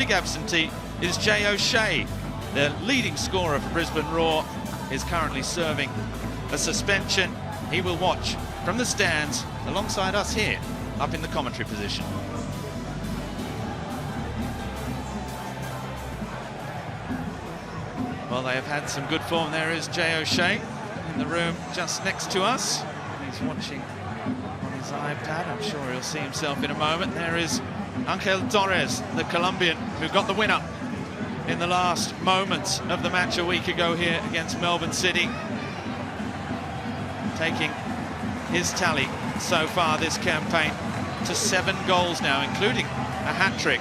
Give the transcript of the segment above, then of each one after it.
big absentee is Jay O'Shea. The leading scorer for Brisbane Roar is currently serving a suspension. He will watch from the stands alongside us here, up in the commentary position. Well, they have had some good form. There is Jay O'Shea in the room just next to us. He's watching on his iPad. I'm sure he'll see himself in a moment. There is Angel Torres, the Colombian, who got the winner in the last moments of the match a week ago here against Melbourne City. Taking his tally so far this campaign to 7 goals now, including a hat-trick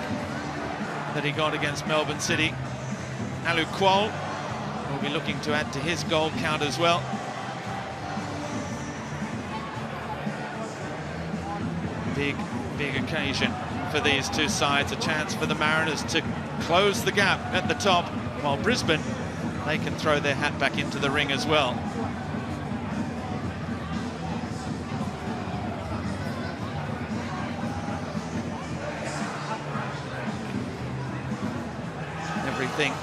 that he got against Melbourne City. Alu Kuol will be looking to add to his goal count as well. Big occasion for these two sides, a chance for the Mariners to close the gap at the top, while Brisbane, they can throw their hat back into the ring as well. Everything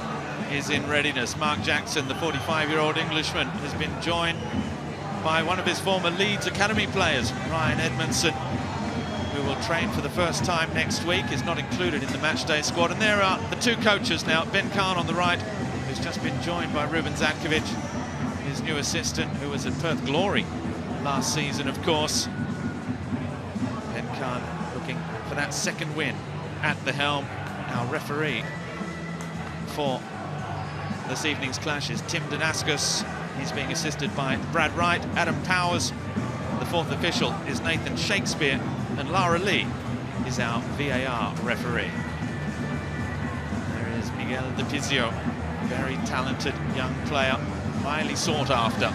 is in readiness. Mark Jackson, the 45-year-old Englishman, has been joined by one of his former Leeds Academy players, Ryan Edmondson, who will train for the first time next week, is not included in the matchday squad. And there are the two coaches now, Ben Kahn on the right, who's just been joined by Ruben Zatkovic, his new assistant, who was at Perth Glory last season, of course. Ben Kahn looking for that second win at the helm. Our referee for this evening's clash is Tim Danascus. He's being assisted by Brad Wright, Adam Powers. The fourth official is Nathan Shakespeare, and Lara Lee is our VAR referee. There is Miguel De Pizio, very talented young player, highly sought after.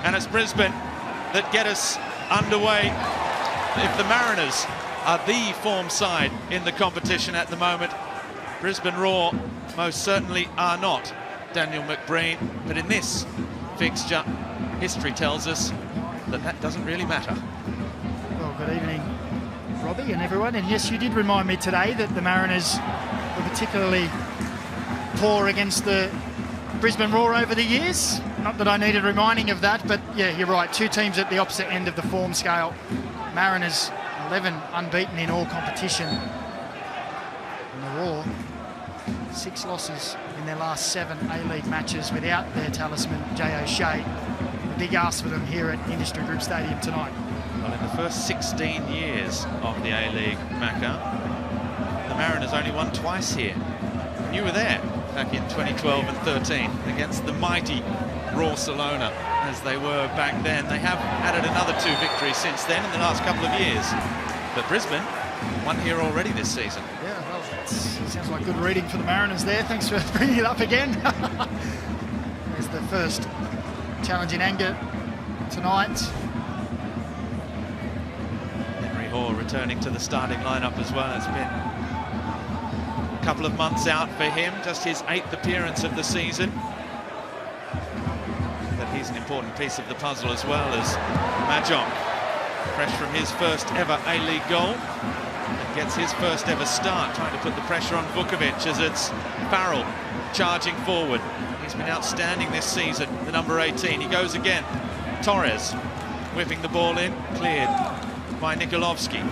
And it's Brisbane that get us underway. If the Mariners are the form side in the competition at the moment, Brisbane Roar most certainly are not, Daniel McBreen. But in this fixture, history tells us that that doesn't really matter. Well, good evening, Robbie and everyone. And yes, you did remind me today that the Mariners were particularly poor against the Brisbane Roar over the years. Not that I needed reminding of that, but yeah, you're right. Two teams at the opposite end of the form scale. Mariners 11 unbeaten in all competition. And the Roar 6 losses in their last 7 A-League matches without their talisman, Jay O'Shea. A big ask for them here at Industry Group Stadium tonight. Well, in the first 16 years of the A-League, Macca, the Mariners only won twice here. And you were there back in 2012 and 13 against the mighty Barcelona, as they were back then. They have added another 2 victories since then in the last couple of years. But Brisbane won here already this season. Yeah, well, sounds like good reading for the Mariners there. Thanks for bringing it up again. There's the first challenge in anger tonight. Henry Hoare returning to the starting lineup as well. It's been a couple of months out for him, just his 8th appearance of the season. But he's an important piece of the puzzle as well as Mahjong, fresh from his first ever A-League goal. And gets his first ever start, trying to put the pressure on Vukovic as it's Farrell charging forward. He's been outstanding this season, the number 18. He goes again. Torres whipping the ball in, cleared by Nikolovsky.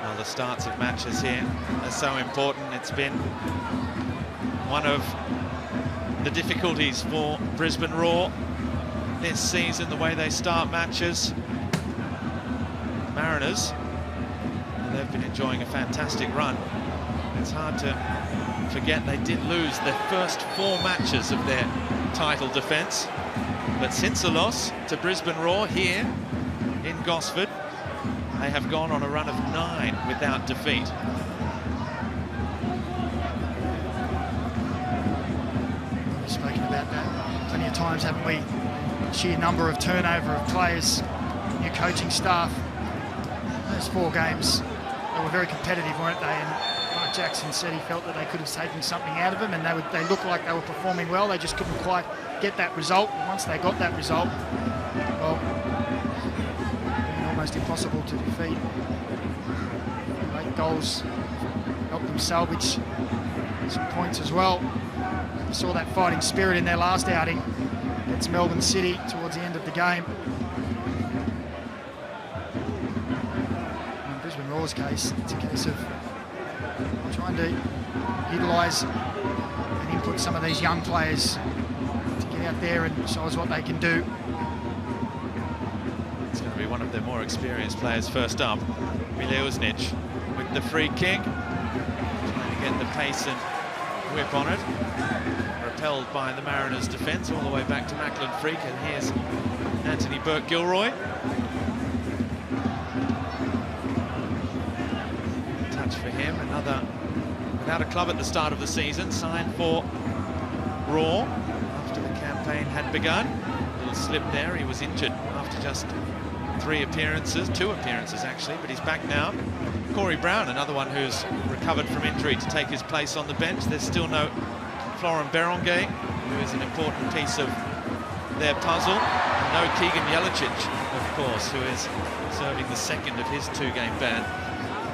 Well, the starts of matches here are so important. It's been one of the difficulties for Brisbane Roar this season, the way they start matches. Mariners, they've been enjoying a fantastic run. It's hard to forget they did lose their first 4 matches of their title defence, but since a loss to Brisbane Roar here in Gosford, they have gone on a run of 9 without defeat. We've spoken about that plenty of times, haven't we? Sheer number of turnover of players, new coaching staff. Those 4 games, they were very competitive, weren't they? And Mark Jackson said he felt that they could have taken something out of them, and they looked like they were performing well. They just couldn't quite get that result. And once they got that result, well, almost impossible to defeat. Late goals helped them salvage some points as well. You saw that fighting spirit in their last outing against Melbourne City towards the end of the game. In Brisbane Roar's case, it's a case of trying to utilise and input some of these young players to get out there and show us what they can do. It's going to be one of their more experienced players first up. Isuzu Ute with the free kick, trying to get the pace and whip on it. Repelled by the Mariners' defence all the way back to Macklin Freak, and here's Anthony Burke-Gilroy. Touch for him, another without a club at the start of the season, signed for Roar after the campaign had begun. A little slip there, he was injured after just two appearances actually, but he's back now. Corey Brown, another one who's recovered from injury to take his place on the bench. There's still no Florent Berenguer, who is an important piece of their puzzle. And no Keegan Jelicic, of course, who is serving the second of his two-game ban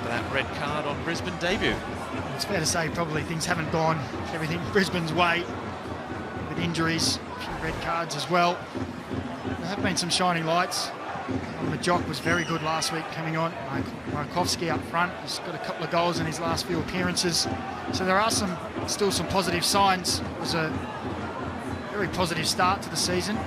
for that red card on Brisbane debut. It's fair to say probably things haven't gone everything Brisbane's way, with injuries, a few red cards as well. There have been some shining lights. Majock was very good last week coming on. Markovsky up front has got a couple of goals in his last few appearances. So there are still some positive signs. It was a very positive start to the season.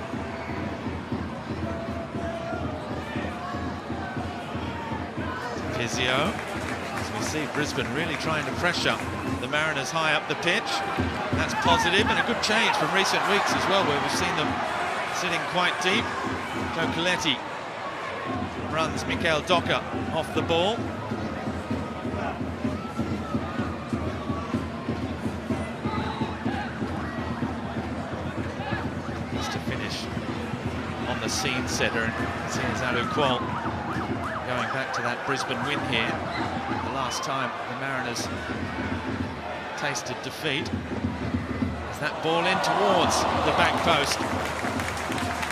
Physio, as we see Brisbane really trying to pressure the Mariners high up the pitch. That's positive, and a good change from recent weeks as well, where we've seen them sitting quite deep. Joe Coletti runs Mikael Docker off the ball. Just to finish on the scene setter, and here's Alu Kuol going back to that Brisbane win here. The last time the Mariners tasted defeat. As that ball in towards the back post.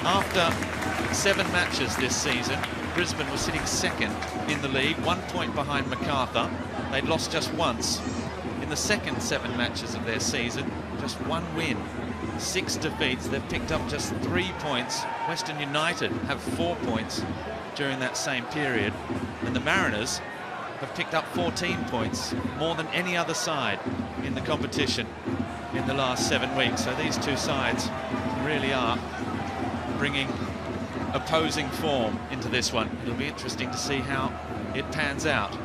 After 7 matches this season, Brisbane was sitting second in the league, 1 point behind MacArthur. They'd lost just once. In the second 7 matches of their season, just 1 win, 6 defeats. They've picked up just 3 points. Western United have 4 points during that same period. And the Mariners have picked up 14 points, more than any other side in the competition in the last 7 weeks. So these two sides really are bringing opposing form into this one. It'll be interesting to see how it pans out.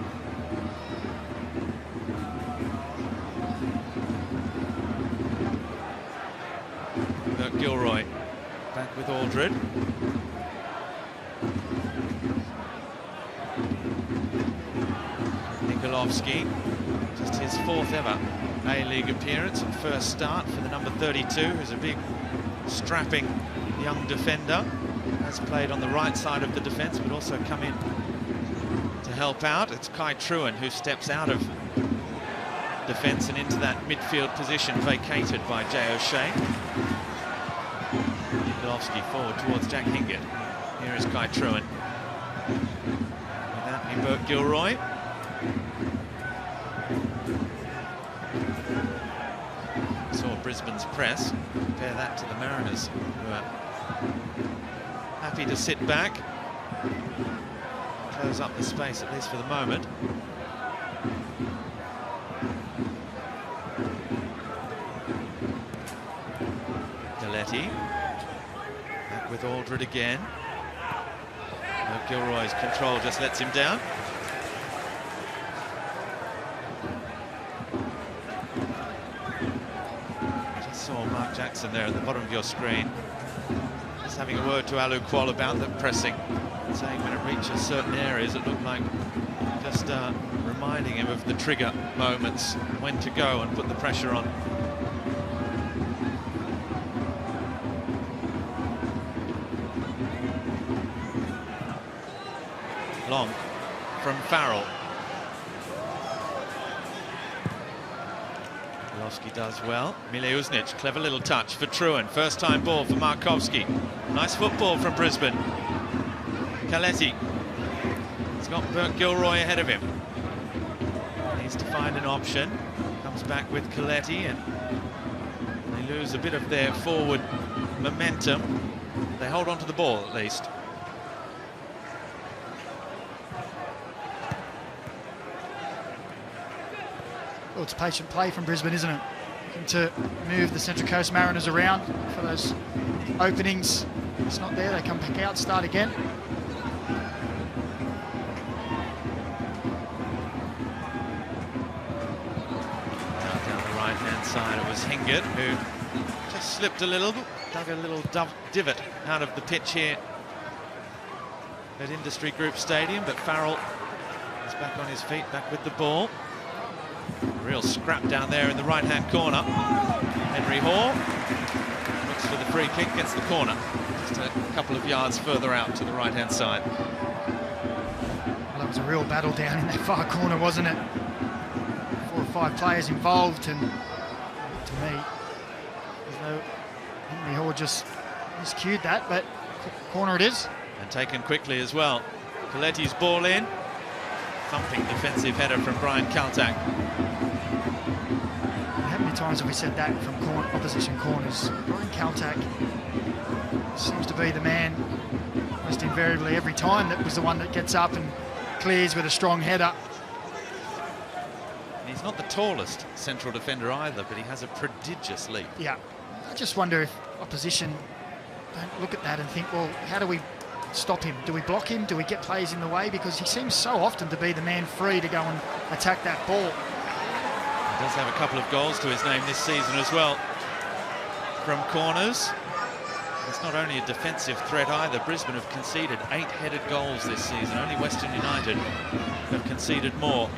Burke-Gilroy back with Aldred. Nikolovsky, just his 4th ever A-League appearance and first start for the number 32, who's a big, strapping young defender. Has played on the right side of the defence, but also come in to help out. It's Kai Trewin who steps out of defence and into that midfield position vacated by Jay O'Shea. Nikolovsky forward towards Jack Hingett. Here is Kai Trewin. With Anthony Burke-Gilroy. Saw Brisbane's press. Compare that to the Mariners, who are happy to sit back, close up the space, at least for the moment. Coletti back with Aldred again. Gilroy's control just lets him down. Just saw Mark Jackson there at the bottom of your screen. Just having a word to Alu Kuol about the pressing, saying when it reaches certain areas, it looked like just reminding him of the trigger moments, when to go and put the pressure on. Long from Farrell. Milowski does well. Isuzu Ute, clever little touch for Trewin. First time ball for Markovsky. Nice football from Brisbane. Coletti He's got Bert Gilroy ahead of him. Needs to find an option. Comes back with Coletti, and they lose a bit of their forward momentum. They hold on to the ball at least. Well, it's patient play from Brisbane, isn't it? Looking to move the Central Coast Mariners around for those openings. It's not there, they come back out, start again. Now down the right-hand side, it was Hingert who just slipped a little, dug a little divot out of the pitch here at Industry Group Stadium, but Farrell is back on his feet, back with the ball. Real scrap down there in the right-hand corner. Henry Hall looks for the free kick, gets the corner. Just a couple of yards further out to the right-hand side. Well, that was a real battle down in that far corner, wasn't it? 4 or 5 players involved, and to me, as though Henry Hall just miscued that, but corner it is. And taken quickly as well. Coletti's ball in. Thumping defensive header from Brian Kaltak. How many times have we said that from opposition corners? Brian Kaltak seems to be the man almost invariably every time that was the one that gets up and clears with a strong header. And he's not the tallest central defender either, but he has a prodigious leap. Yeah, I just wonder if opposition don't look at that and think, well, how do we stop him? Do we block him? Do we get players in the way? Because he seems so often to be the man free to go and attack that ball. He does have a couple of goals to his name this season as well from corners. It's not only a defensive threat either. Brisbane have conceded 8 headed goals this season. Only Western United have conceded more.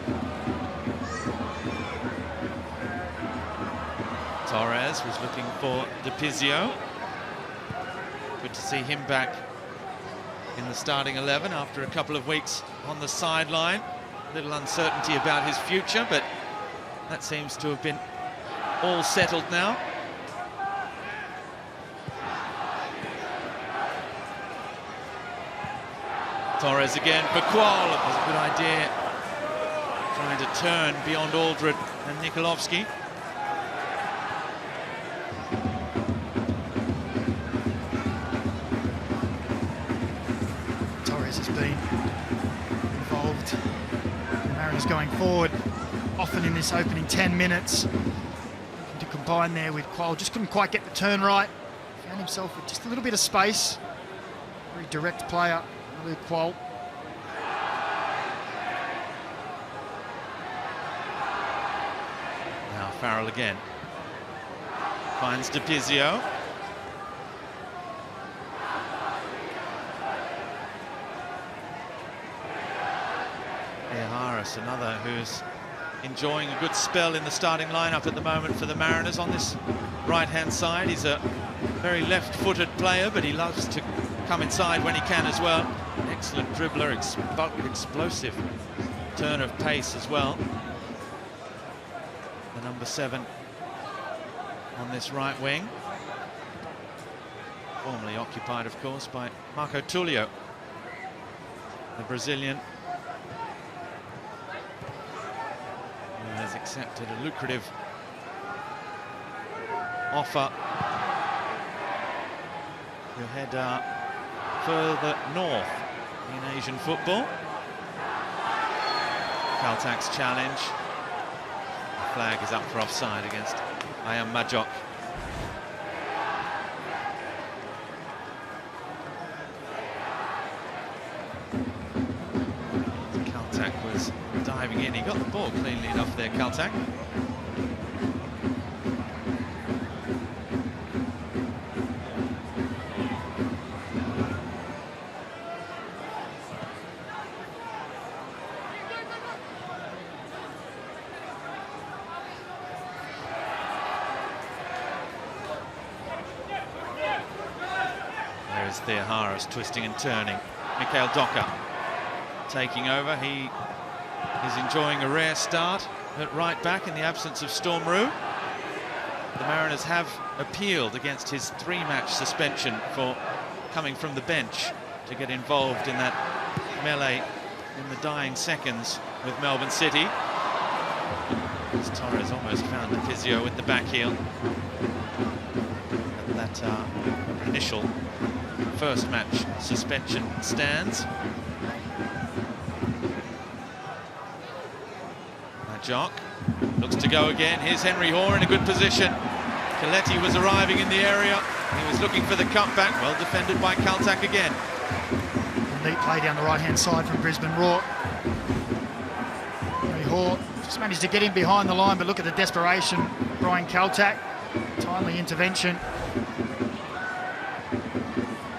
Torres was looking for DiPizio. Good to see him back in the starting 11 after a couple of weeks on the sideline. Little uncertainty about his future, but that seems to have been all settled now. Torres again for Qual. It was a good idea, trying to turn beyond Aldred and Nikolovsky. Been involved. The Mariners going forward often in this opening 10 minutes. Looking to combine there with Qual. Just couldn't quite get the turn right. Found himself with just a little bit of space. Very direct player, Luke Qual. Now Farrell again. Finds DiPizio. Harris, another who's enjoying a good spell in the starting lineup at the moment for the Mariners on this right-hand side. He's a very left-footed player, but he loves to come inside when he can as well. An excellent dribbler, explosive turn of pace as well. The number 7 on this right wing. Formerly occupied, of course, by Marco Tullio, the Brazilian. Has accepted a lucrative offer to head further north in Asian football. Kaltak's challenge. The flag is up for offside against Ayam Majok. Was diving in. He got the ball cleanly enough there, Kaltak. There is Thea Harris twisting and turning. Mikhail Docker taking over. He is enjoying a rare start at right back in the absence of Storm Roux. The Mariners have appealed against his 3-match suspension for coming from the bench to get involved in that melee in the dying seconds with Melbourne City. As Torres almost found the physio with the back heel. And that initial first match suspension stands. Jock looks to go again. Here's Henry Hoare in a good position. Coletti was arriving in the area. He was looking for the cutback. Well defended by Kaltak again. A neat play down the right-hand side from Brisbane Roar. Henry Hoare just managed to get in behind the line, but look at the desperation. Brian Kaltak, timely intervention.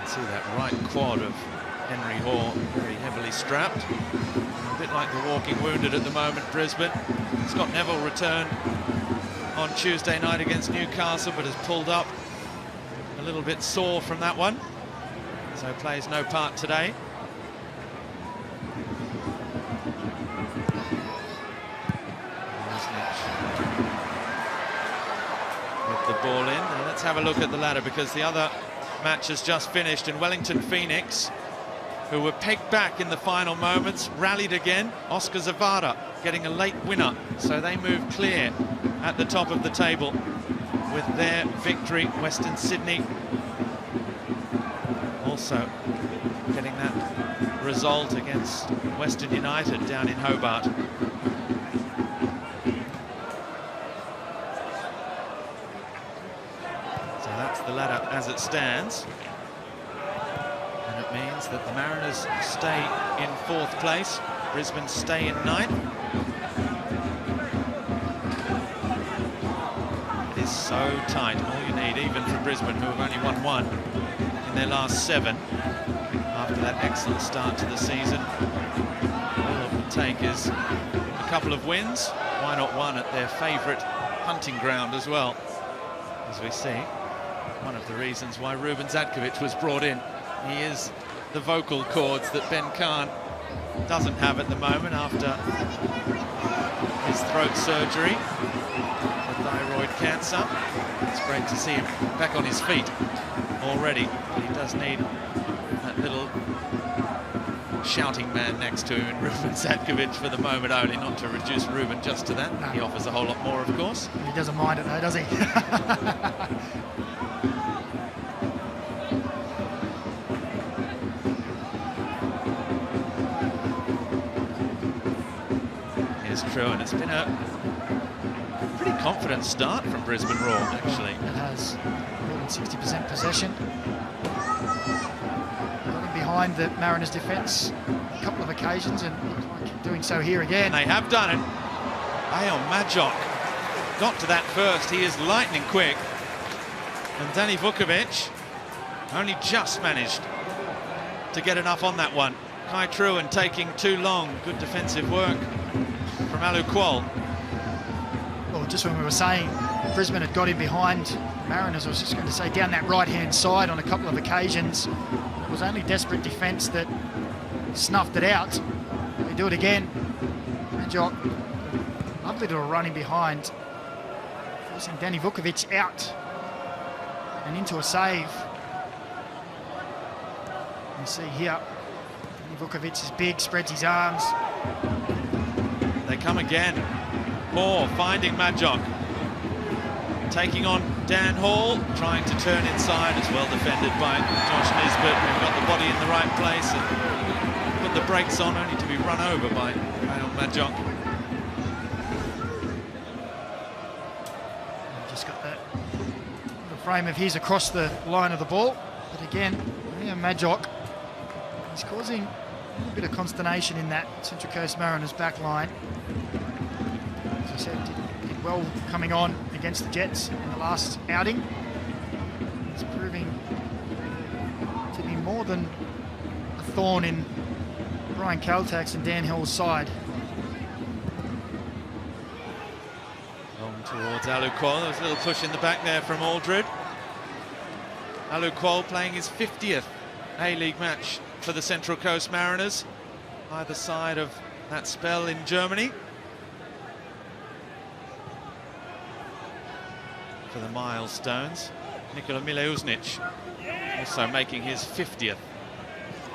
See that right quad of Henry Hoare, very heavily strapped. A bit like the walking wounded at the moment, Brisbane. Scott Neville returned on Tuesday night against Newcastle, but has pulled up a little bit sore from that one, so plays no part today. With the ball in. Now let's have a look at the ladder, because the other match has just finished, and Wellington Phoenix, who were pegged back in the final moments, rallied again. Oscar Zavada getting a late winner, so they move clear at the top of the table with their victory. Western Sydney also getting that result against Western United down in Hobart. So that's the ladder as it stands. And it means that the Mariners stay in 4th place, Brisbane stay in 9th. It is so tight, all you need, even for Brisbane, who have only won 1 in their last 7 after that excellent start to the season. All it would take is a couple of wins, why not one at their favourite hunting ground as well, as we see. One of the reasons why Ruben Zadkovic was brought in. He is the vocal cords that Ben Khan doesn't have at the moment after his throat surgery for thyroid cancer. It's great to see him back on his feet already. But he does need that little shouting man next to him, Ruben Zadkovic, for the moment only, not to reduce Ruben just to that. No. He offers a whole lot more, of course. He doesn't mind it though, does he? True, and it's been a pretty confident start from Brisbane Roar, actually. It has more than 60% possession. Got behind the Mariners' defence a couple of occasions, and like doing so here again. And they have done it. Ayon Majok got to that first. He is lightning quick. And Danny Vukovic only just managed to get enough on that one. Kai Truan taking too long. Good defensive work from Alu Kuol. Well, just when we were saying Brisbane had got in behind Mariners, I was just going to say down that right-hand side on a couple of occasions. It was only desperate defence that snuffed it out. They do it again. Majok, lovely little running behind, forcing Danny Vukovic out and into a save. You see here, Danny Vukovic is big, spreads his arms. They come again. Moore finding Majok. Taking on Dan Hall, trying to turn inside, as well defended by Josh Nisbet, who got the body in the right place and put the brakes on, only to be run over by Ayon Majok. Just got that the frame of his across the line of the ball. But again, Ayon Majok is causing a little bit of consternation in that Central Coast Mariners back line. As I said, did well coming on against the Jets in the last outing. It's proving to be more than a thorn in Brian Kaltak's and Dan Hill's side. On towards Alu Kuol. There was a little push in the back there from Aldred. Alu Kuol playing his 50th A-League match for the Central Coast Mariners, either side of that spell in Germany. For the milestones, Nikola Mileuznic also making his 50th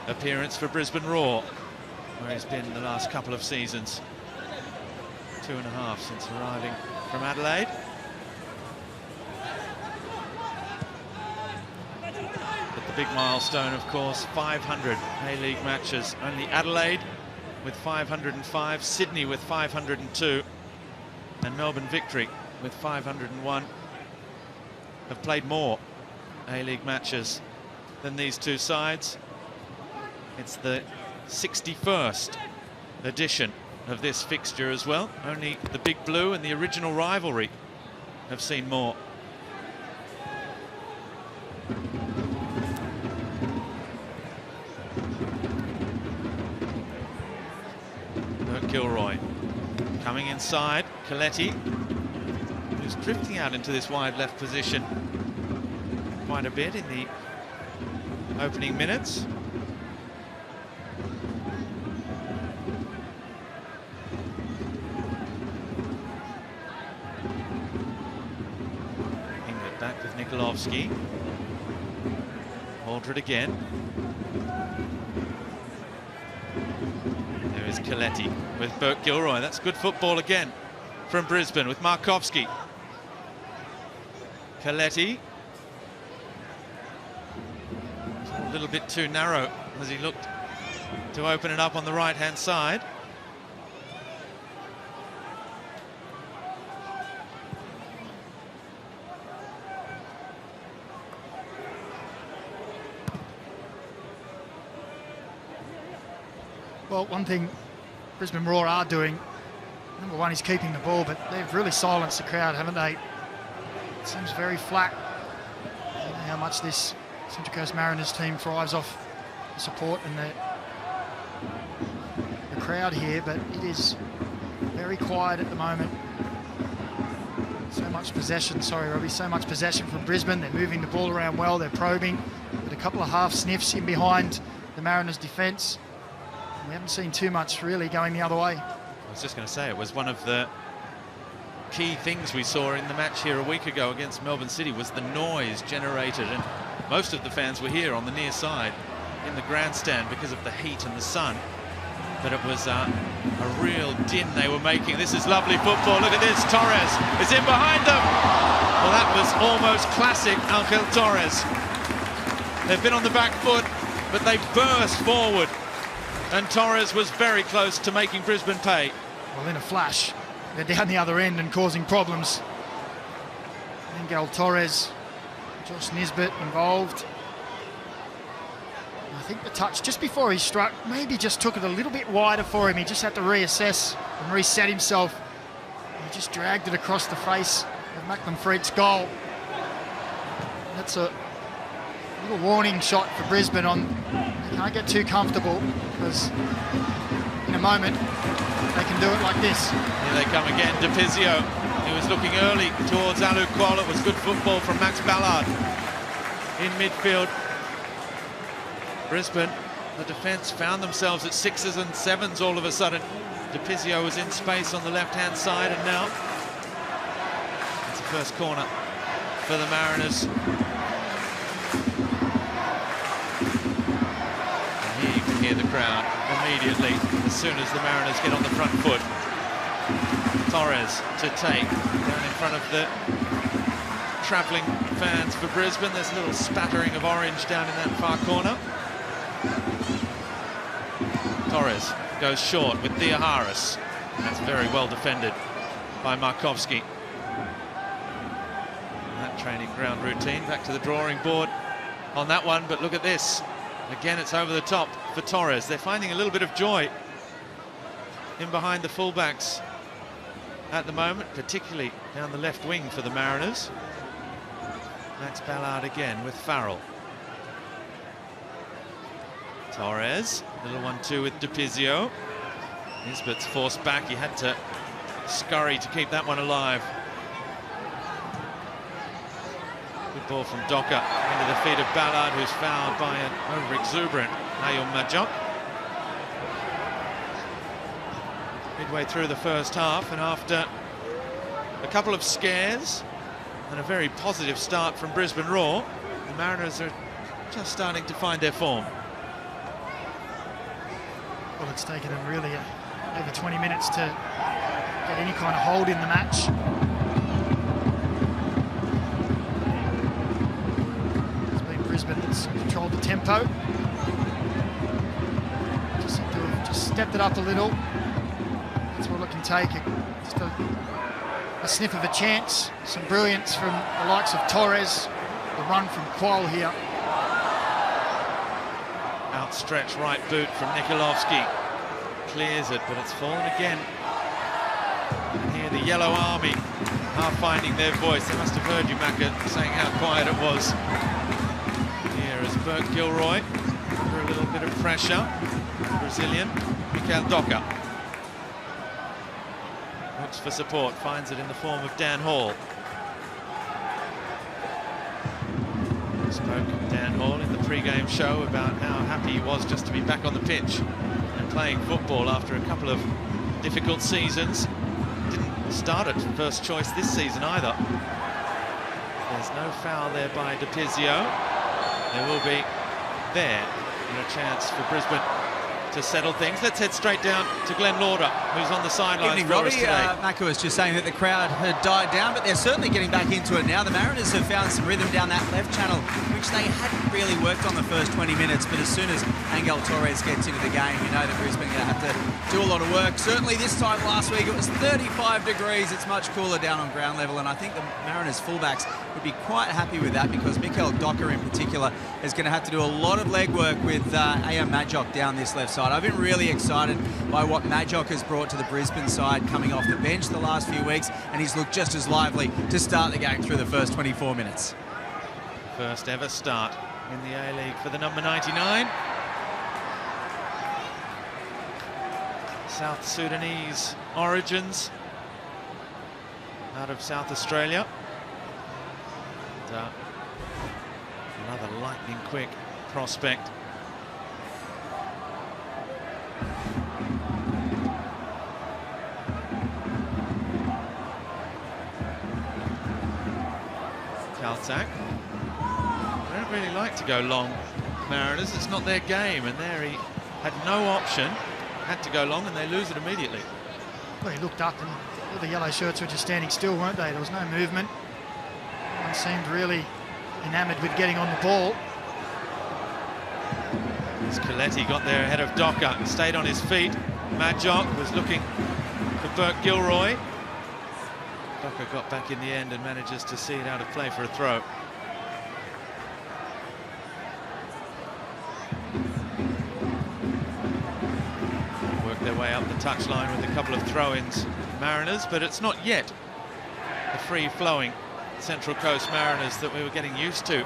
appearance for Brisbane Roar. where he's been the last couple of seasons. 2.5 since arriving from Adelaide. But the big milestone, of course, 500 A-League matches. Only Adelaide with 505, Sydney with 502, and Melbourne Victory with 501 have played more A-League matches than these two sides. It's the 61st edition of this fixture as well. Only the Big Blue and the original rivalry have seen more. Gilroy coming inside, Coletti, who's drifting out into this wide left position quite a bit in the opening minutes. Inglet back with Nikolovsky. Aldred again. There is Coletti with Burke Gilroy. That's good football again from Brisbane with Markovski. Coletti. A little bit too narrow as he looked to open it up on the right-hand side. Well, one thing Brisbane Roar are doing, number one is keeping the ball, but they've really silenced the crowd, haven't they? It seems very flat. I don't know how much this Central Coast Mariners team thrives off the support and the crowd here, but it is very quiet at the moment. So much possession, sorry Robbie, so much possession from Brisbane. They're moving the ball around well, they're probing, with a couple of half sniffs in behind the Mariners' defence. We haven't seen too much really going the other way. I was just going to say, it was one of the key things we saw in the match here a week ago against Melbourne City was the noise generated, and most of the fans were here on the near side in the grandstand because of the heat and the sun, but it was a real din they were making. This is lovely football. Look at this. Torres is in behind them. Well, that was almost classic Angel Torres. They've been on the back foot, but they burst forward, and Torres was very close to making Brisbane pay. Well, in a flash, they're down the other end and causing problems. Angel Torres, Josh Nisbet involved. I think the touch just before he struck maybe just took it a little bit wider for him. He just had to reassess and reset himself. He just dragged it across the face of Macklin Freet's goal. That's a little warning shot for Brisbane on they can't get too comfortable, because in a moment they can do it like this. Here they come again. DiPizio, he was looking early towards Alu Kuol. It was good football from Max Ballard in midfield. Brisbane, the defence found themselves at 6s and 7s all of a sudden. DiPizio was in space on the left-hand side, and now it's the first corner for the Mariners. And here you can hear the crowd immediately as soon as the Mariners get on the front foot. Torres to take down in front of the travelling fans for Brisbane. There's a little spattering of orange down in that far corner. Torres goes short with Theoharis. That's very well defended by Markovski. That training ground routine, back to the drawing board on that one, but look at this. Again, it's over the top for Torres. They're finding a little bit of joy in behind the fullbacks at the moment, particularly down the left wing for the Mariners. Max Ballard again with Farrell. Torres, little 1-2 with DiPizio. Nisbet's forced back. He had to scurry to keep that one alive. Good ball from Docker into the feet of Ballard, who's fouled by an over-exuberant Ayul Majok. Midway through the first half, and after a couple of scares and a very positive start from Brisbane Roar, the Mariners are just starting to find their form. Well, Well, it's taken them really over 20 minutes to get any kind of hold in the match. It's been Brisbane that's controlled the tempo. Just seem to have just stepped it up a little. That's all it can take. Just a sniff of a chance. Some brilliance from the likes of Torres. The run from Quoll here. Outstretched right boot from Nikolovsky. Clears it, but it's fallen again. And here the Yellow Army are finding their voice. They must have heard you, Macca, saying how quiet it was. Here is Burke Gilroy under a little bit of pressure. Brazilian Mikael Docker looks for support, finds it in the form of Dan Hall. Spoke Dan Hall in the pre-game show about how happy he was just to be back on the pitch and playing football after a couple of difficult seasons. Didn't start at first choice this season either. There's no foul there by DiPizio. There will be there and a chance for Brisbane to settle things. Let's head straight down to Glenn Lauder, who's on the sidelines for us today. Macca was just saying that the crowd had died down, but they're certainly getting back into it now. The Mariners have found some rhythm down that left channel, which they hadn't really worked on the first 20 minutes, but as soon as Angel Torres gets into the game, you know that Brisbane are going to have to do a lot of work. Certainly this time last week it was 35 degrees. It's much cooler down on ground level, and I think the Mariners fullbacks would be quite happy with that, because Mikael Docker in particular is going to have to do a lot of legwork with A.M. Madjock down this left side. I've been really excited by what Madjock has brought to the Brisbane side coming off the bench the last few weeks, and he's looked just as lively to start the game through the first 24 minutes. First ever start in the A-League for the number 99. South Sudanese origins out of South Australia. And, another lightning quick prospect. Kaltak. They don't really like to go long, Mariners. It's not their game, and there he had no option. Had to go long, and they lose it immediately. Well, he looked up, and all the yellow shirts were just standing still, weren't they? There was no movement. One seemed really enamoured with getting on the ball. As Coletti got there ahead of Docker, stayed on his feet. Madjock was looking for Burke Gilroy. Docker got back in the end and manages to see it out of play for a throw. Work their way up the touchline with a couple of throw-ins, Mariners, but it's not yet the free-flowing Central Coast Mariners that we were getting used to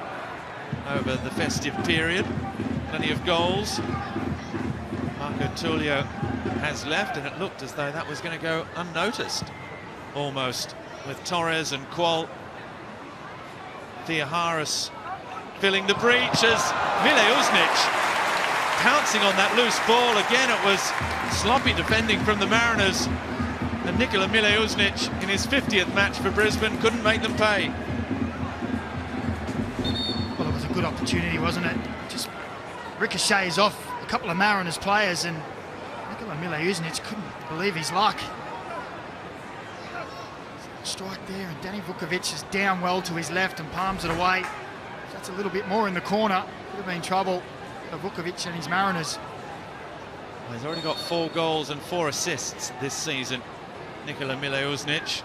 over the festive period. Plenty of goals. Marco Tullio has left, and it looked as though that was going to go unnoticed, almost, with Torres and Quoll. Theoharis filling the breach as Mile Uznic pouncing on that loose ball. Again, it was sloppy defending from the Mariners, and Nikola Mile Uznic in his 50th match for Brisbane couldn't make them pay. Well, it was a good opportunity, wasn't it? Just ricochets off a couple of Mariners players, and Nikola Mile Uznic couldn't believe his luck. Strike there, and Danny Vukovic is down well to his left and palms it away. That's a little bit more in the corner. Could have been trouble for Vukovic and his Mariners. Well, he's already got 4 goals and 4 assists this season, Nikola Mile Uznic.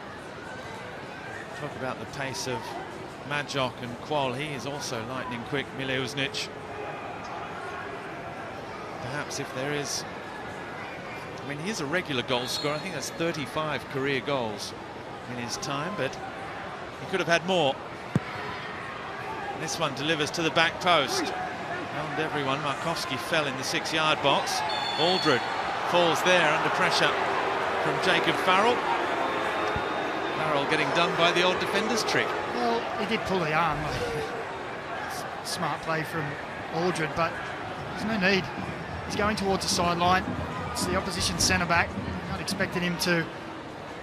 Talk about the pace of Madjock and Quoll. He is also lightning quick, Mile Uznic. Perhaps if there is... I mean, he's a regular goal scorer. I think that's 35 career goals in his time, but he could have had more. And this one delivers to the back post. Found everyone. Markowski fell in the 6-yard box. Aldred falls there under pressure from Jacob Farrell. Farrell getting done by the old defender's trick. Well, he did pull the arm. Smart play from Aldred, but there's no need. He's going towards the sideline. It's the opposition centre-back. You're not expecting him to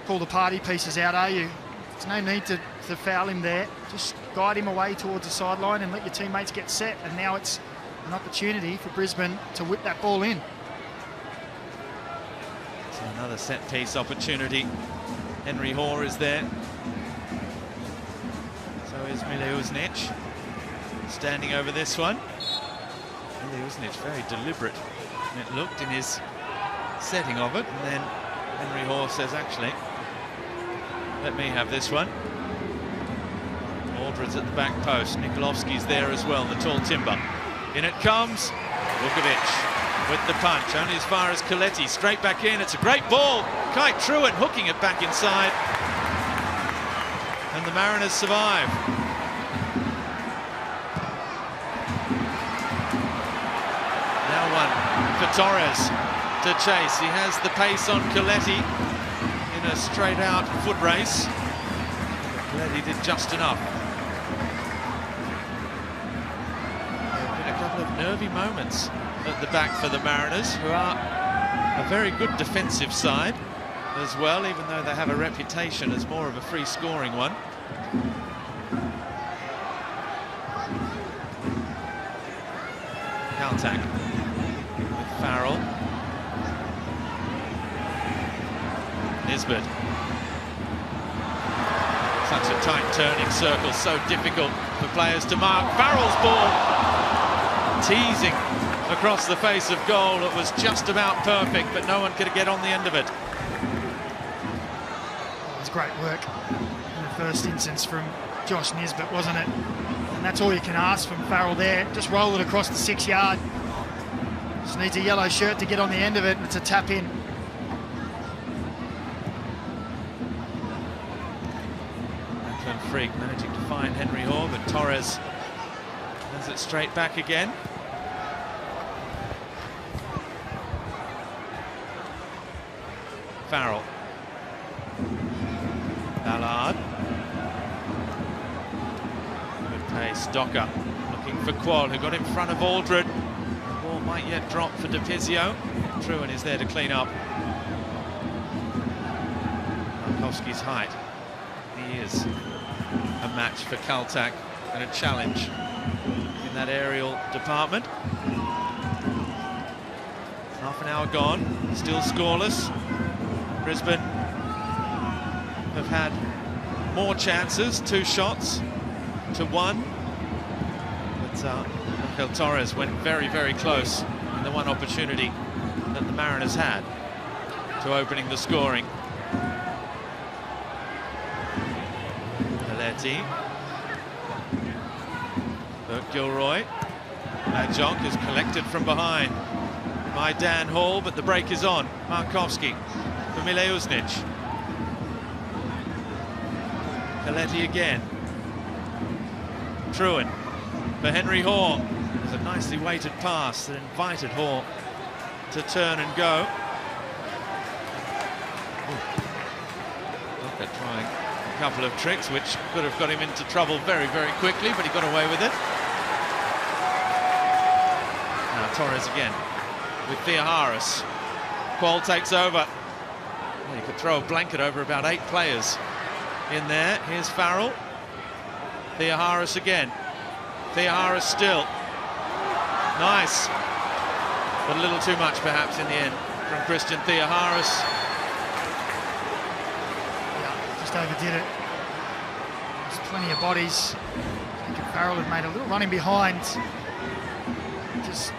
pull the party pieces out, are you? There's no need to foul him there. Just guide him away towards the sideline and let your teammates get set. And now it's an opportunity for Brisbane to whip that ball in. So another set-piece opportunity. Henry Hoare is there. So is Mileušnić standing over this one. Mileušnić very deliberate, and it looked in his setting of it, and then Henry Hoare says, actually, let me have this one. Aldred's at the back post. Nikolovsky's there as well, the tall timber. In it comes. Vukovic with the punch, only as far as Coletti. Straight back in. It's a great ball. Kai Truant hooking it back inside. And the Mariners survive. Now one for Torres to chase. He has the pace on Coletti in a straight-out foot race. Coletti did just enough. There have been a couple of nervy moments at the back for the Mariners, who are a very good defensive side as well, even though they have a reputation as more of a free-scoring one. Kaltak with Farrell. Nisbet. Such a tight turning circle, so difficult for players to mark. Farrell's ball teasing across the face of goal. It was just about perfect, but no one could get on the end of it. It was great work in the first instance from Josh Nisbet, wasn't it? And that's all you can ask from Farrell there. Just roll it across the 6 yard. Just needs a yellow shirt to get on the end of it, and it's a tap in. Freak managing to find Henry Hoare, but Torres does it straight back again. Farrell. Ballard. Good pace. Docker looking for Qual, who got in front of Aldred. The ball might yet drop for DePizio. Truant is there to clean up. Markovsky's height. He is a match for Kaltak and a challenge in that aerial department. Half an hour gone, still scoreless. Brisbane have had more chances, 2 shots to 1. But Angel Torres went very, very close in the one opportunity that the Mariners had to opening the scoring. Burke-Gilroy. Adjonk is collected from behind by Dan Hall, but the break is on. Markovsky for Mileušnić. Coletti again. Truant for Henry Hoare. It was a nicely weighted pass that invited Hoare to turn and go. Look at trying a couple of tricks which could have got him into trouble very, very quickly, but he got away with it. Now Torres again with Theoharis. Qual takes over. Well, you could throw a blanket over about 8 players in there. Here's Farrell. Theoharis again. Theoharis still. Nice. But a little too much perhaps in the end from Christian Theoharis. Overdid it. There's plenty of bodies. I think Farrell had made a little running behind. Just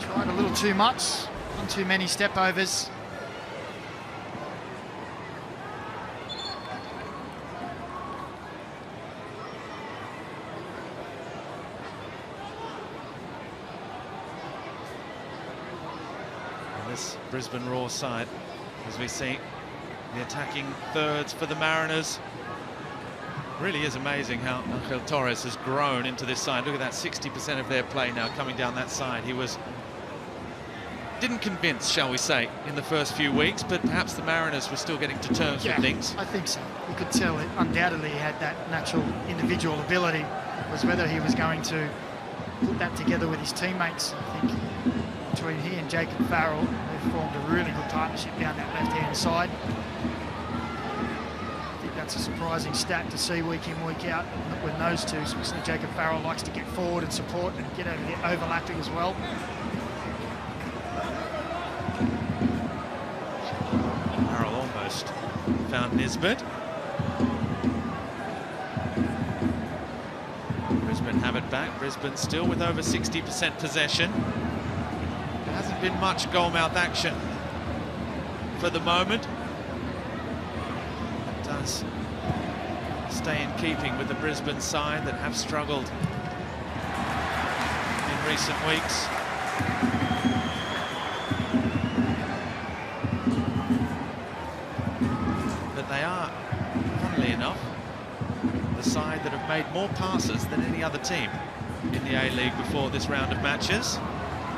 tried a little too much. One too many step overs. And this Brisbane Roar side, as we see, the attacking thirds for the Mariners. Really is amazing how Angel Torres has grown into this side. Look at that, 60% of their play now coming down that side. He didn't convince, shall we say, in the first few weeks, but perhaps the Mariners were still getting to terms with things. I think so. You could tell it undoubtedly had that natural individual ability. It was whether he was going to put that together with his teammates. I think between he and Jacob Farrell, they've formed a really good partnership down that left-hand side. I think that's a surprising stat to see week in, week out with those two, especially Jacob Farrell likes to get forward and support and get over the overlapping as well. found Nisbet. Brisbane have it back. Brisbane still with over 60% possession. There hasn't been much goalmouth action for the moment. It does stay in keeping with the Brisbane side that have struggled in recent weeks. But they are, funnily enough, the side that have made more passes than any other team in the A-League before this round of matches,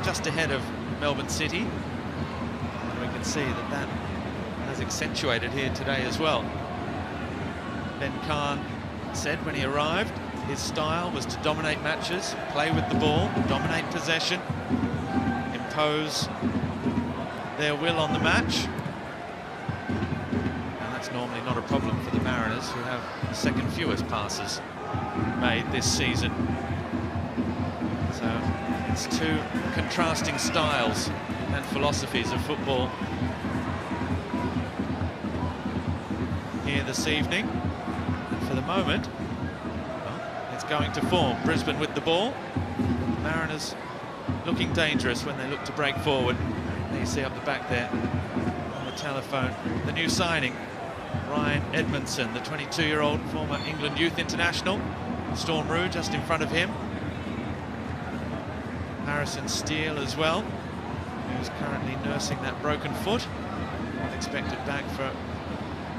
just ahead of Melbourne City. And we can see that that has accentuated here today as well. Ben Khan said when he arrived, his style was to dominate matches, play with the ball, dominate possession, impose their will on the match. And that's normally not a problem for the Mariners, who have the second fewest passes made this season. So it's two contrasting styles and philosophies of football here this evening. And for the moment, it's going to form. Brisbane with the ball. Mariners looking dangerous when they look to break forward. There you see up the back there on the telephone the new signing, Ryan Edmondson, the 22-year-old former England youth international. Storm Roux just in front of him. Harrison Steele as well, who's currently nursing that broken foot. Not expected back for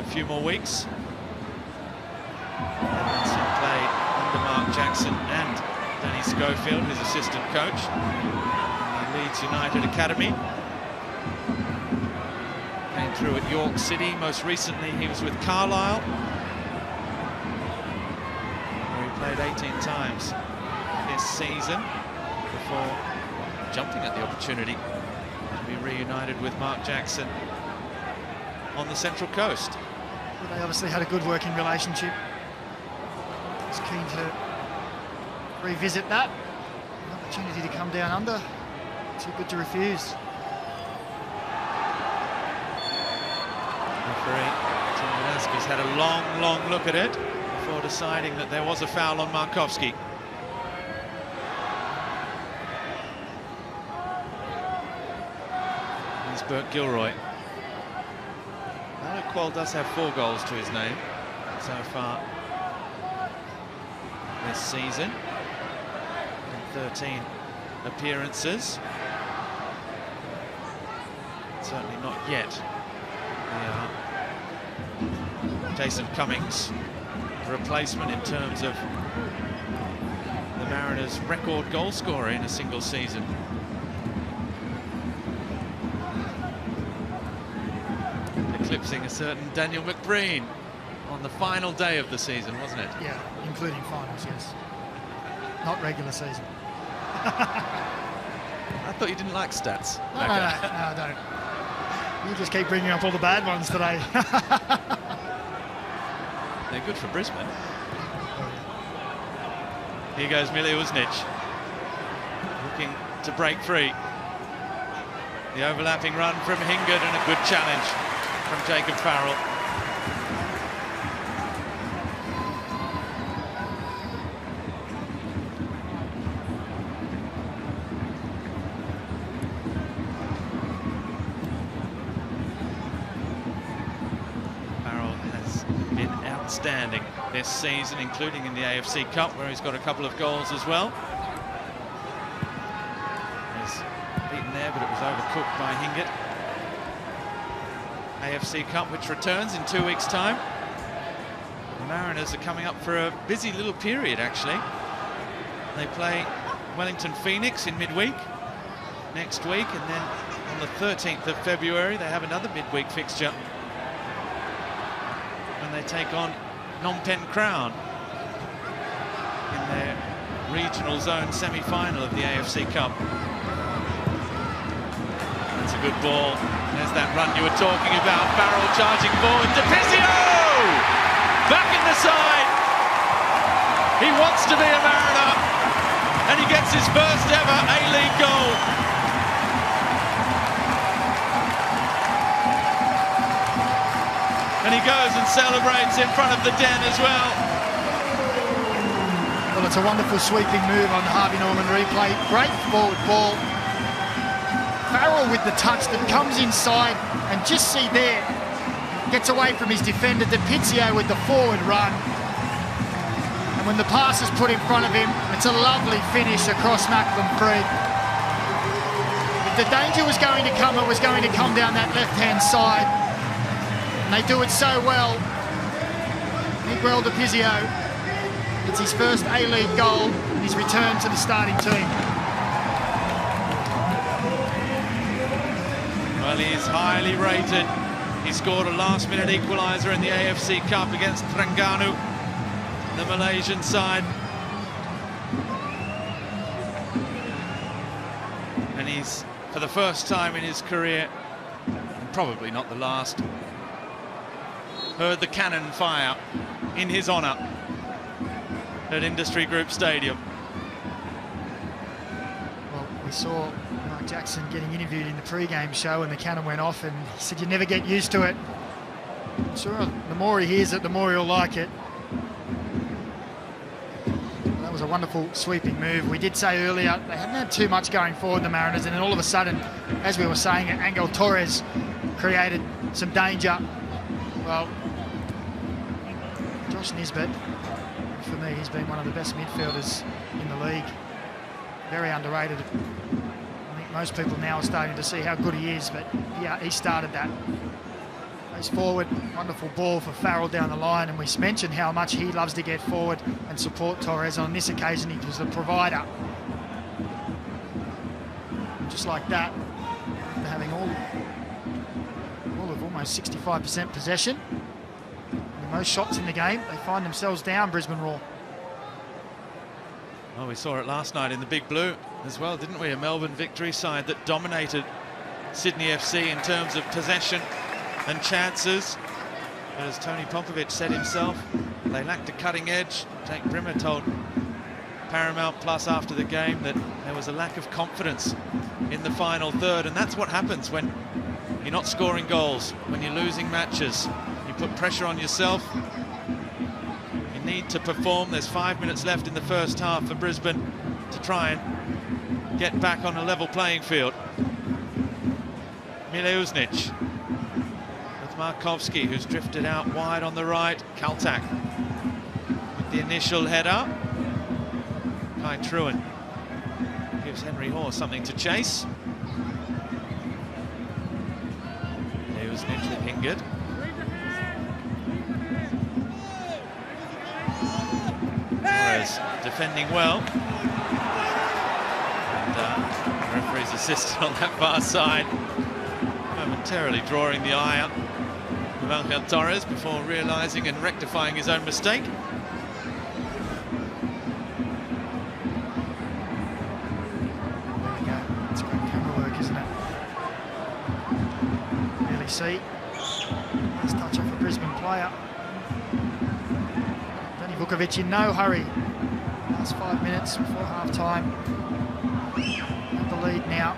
a few more weeks. Edmondson played under Mark Jackson and Danny Schofield, his assistant coach, in the Leeds United Academy. Came through at York City. Most recently he was with Carlisle, where he played 18 times this season before jumping at the opportunity to be reunited with Mark Jackson on the Central Coast. Well, they obviously had a good working relationship. Was keen to revisit that. An opportunity to come down under. Too good to refuse. Referee Tim Velasquez had a long look at it before deciding that there was a foul on Markovski. Here's Bert Gilroy. Alec Quall does have 4 goals to his name so far this season, in 13 appearances. Certainly not yet. Jason Cummings, replacement in terms of the Mariners' record goal scorer in a single season. Eclipsing a certain Daniel McBreen on the final day of the season, wasn't it? Yeah, including finals, yes. Not regular season. I thought you didn't like stats. No, I don't. You just keep bringing up all the bad ones today. They're good for Brisbane. Here goes Miliousnic, looking to break free. The overlapping run from Hingard and a good challenge from Jacob Farrell. Outstanding this season, including in the AFC Cup, where he's got a couple of goals as well. He's beaten there, but it was overcooked by Hingard. AFC Cup, which returns in 2 weeks' time. The Mariners are coming up for a busy little period, actually. They play Wellington Phoenix in midweek next week, and then on the 13th of February they have another midweek fixture when they take on Phnom Penh Crown in their regional zone semi-final of the AFC Cup. That's a good ball. There's that run you were talking about. Farrell charging forward. DePizio! Back in the side. He wants to be a Mariner, and he gets his first ever A-League goal. And he goes and celebrates in front of the den as well. Well, it's a wonderful sweeping move on the Harvey Norman replay. Great forward ball. Farrell with the touch that comes inside, and just see there, gets away from his defender. DiPizio with the forward run. And when the pass is put in front of him, it's a lovely finish across Macklin Freed. If the danger was going to come, it was going to come down that left-hand side. And they do it so well. Miguel DiPizio, it's his first A-League goal and his return to the starting team. Well, he is highly rated. He scored a last-minute equaliser in the AFC Cup against Terengganu, the Malaysian side. And he's, for the first time in his career, and probably not the last, heard the cannon fire in his honour at Industry Group Stadium. Well, we saw Mark Jackson getting interviewed in the pre-game show and the cannon went off, and he said you never get used to it. I'm sure the more he hears it, the more he'll like it. That was a wonderful sweeping move. We did say earlier they hadn't had too much going forward, the Mariners, and then all of a sudden, as we were saying, Angel Torres created some danger. Well, Josh Nisbet, for me, he's been one of the best midfielders in the league. Very underrated. I think most people now are starting to see how good he is, but yeah, he started that. He's forward, wonderful ball for Farrell down the line, and we mentioned how much he loves to get forward and support Torres. On this occasion, he was the provider. Just like that, having all of almost 65% possession. The most shots in the game, they find themselves down, Brisbane Roar. Well, we saw it last night in the Big Blue as well, didn't we? A Melbourne Victory side that dominated Sydney FC in terms of possession and chances. But as Tony Popovich said himself, they lacked a cutting edge. Jake Brimmer told Paramount Plus after the game that there was a lack of confidence in the final third, and that's what happens when you're not scoring goals, when you're losing matches. You put pressure on yourself. You need to perform. There's 5 minutes left in the first half for Brisbane to try and get back on a level playing field. Mileusnic with Markovski, who's drifted out wide on the right. Kaltak with the initial header. Kai Truan gives Henry Hoare something to chase. Mileusnic with Hingard. Torres defending well. And the referee's assistant on that far side, momentarily drawing the eye up of Angel Torres before realising and rectifying his own mistake. There we go. It's great camera work, isn't it? Really see. Nice touch off a Brisbane player. Danny Vukovic in no hurry. Last 5 minutes before half-time. At the lead now.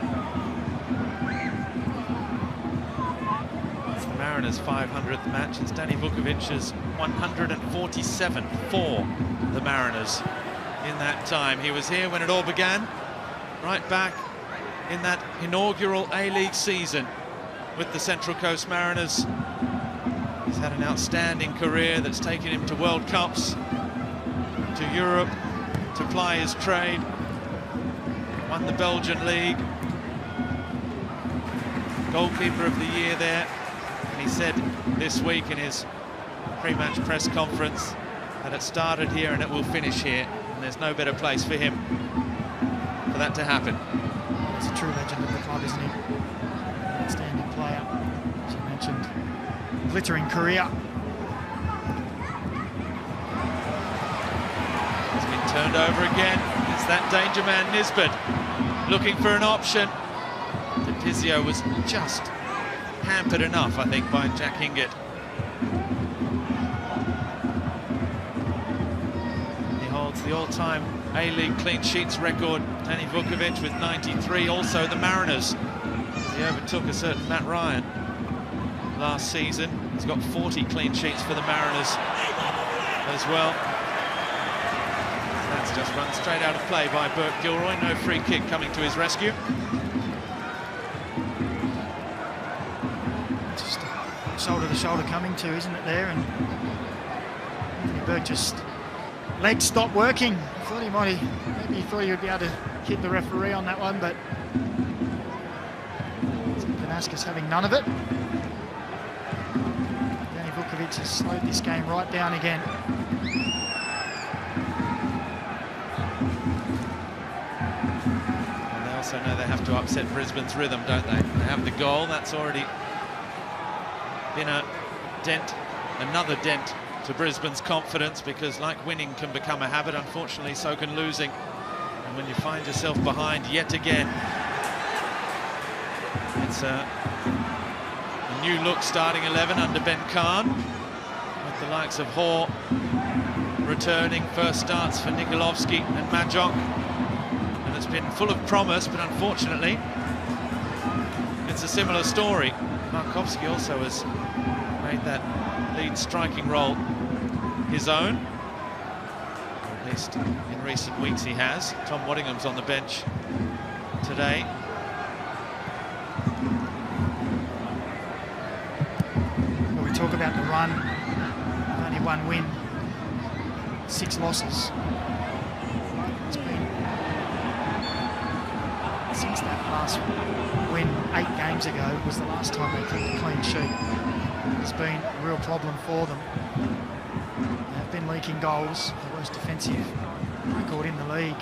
It's the Mariners' 500th match. It's Danny Vukovic's 147 for the Mariners in that time. He was here when it all began, right back in that inaugural A-League season with the Central Coast Mariners. He's had an outstanding career that's taken him to World Cups, to Europe, to ply his trade. Won the Belgian League. Goalkeeper of the year there. And he said this week in his pre-match press conference that it started here and it will finish here. And there's no better place for him for that to happen. He's a true legend of the club, isn't he? Outstanding player, as you mentioned. Glittering career. It's been turned over again. It's that danger man Nisbet looking for an option. DiPizio was just hampered enough, I think, by Jack Hingard. He holds the all-time A-League clean sheets record. Danny Vukovic with 93. Also the Mariners, as he overtook a certain Matt Ryan last season. He's got 40 clean sheets for the Mariners as well. That's just run straight out of play by Burke Gilroy. No free kick coming to his rescue. Just shoulder to shoulder coming to, isn't it there? And Anthony Burke just legs stopped working. I thought he might have, maybe he thought he would be able to hit the referee on that one, but Panaskas having none of it. Danny Vukovic has slowed this game right down again. And they also know they have to upset Brisbane's rhythm, don't they? They have the goal. That's already been a dent, another dent to Brisbane's confidence, because like winning can become a habit, unfortunately so can losing. And when you find yourself behind yet again, it's a new look starting 11 under Ben Kahn, with the likes of Hoare returning. First starts for Nikolovsky and Majok, and it's been full of promise, but unfortunately it's a similar story. Markovsky also has made that lead striking role his own, or at least in recent weeks he has. Tom Waddingham's on the bench today. Well, we talk about the run, only one win, 6 losses. It's been, since that last win 8 games ago was the last time they kept a clean sheet. It's been a real problem for them. They've been leaking goals, the worst defensive record in the league.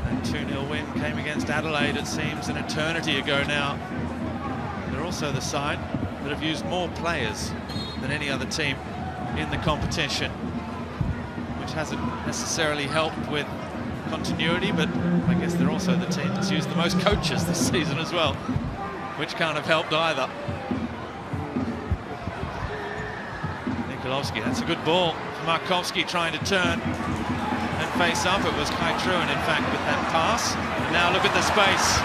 That 2-0 win came against Adelaide, it seems, an eternity ago now. They're also the side that have used more players than any other team in the competition, which hasn't necessarily helped with continuity, but I guess they're also the team that's used the most coaches this season as well, which can't have helped either. Nikolovsky, that's a good ball. Markovsky trying to turn and face up. It was Kai Truan, in fact, with that pass. And now look at the space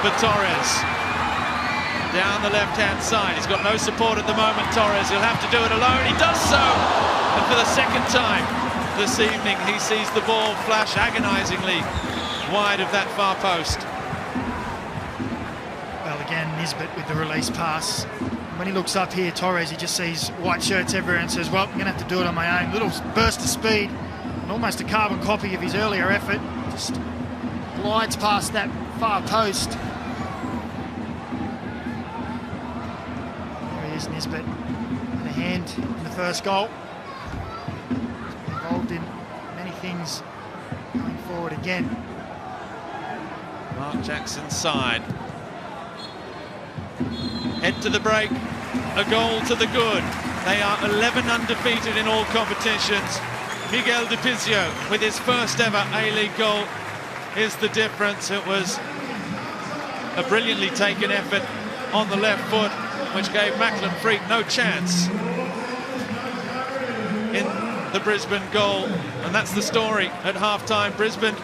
for Torres. Down the left-hand side. He's got no support at the moment, Torres. He'll have to do it alone. He does so! And for the second time this evening, he sees the ball flash agonisingly wide of that far post. Well, again, Nisbet with the release pass. When he looks up here, Torres, he just sees white shirts everywhere and says, well, I'm going to have to do it on my own. Little burst of speed and almost a carbon copy of his earlier effort. Just glides past that far post. There he is, Nisbet, with a hand in the first goal. Involved in many things going forward again. Mark Jackson's side. Head to the break, a goal to the good. They are 11 undefeated in all competitions. Miguel Di Pizio with his first ever A-League goal is the difference. It was a brilliantly taken effort on the left foot, which gave Macklin Freak no chance in the Brisbane goal. And that's the story at half-time. Brisbane,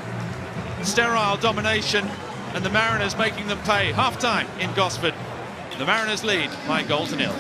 sterile domination, and the Mariners making them pay. Half-time in Gosford. The Mariners lead by 1-0.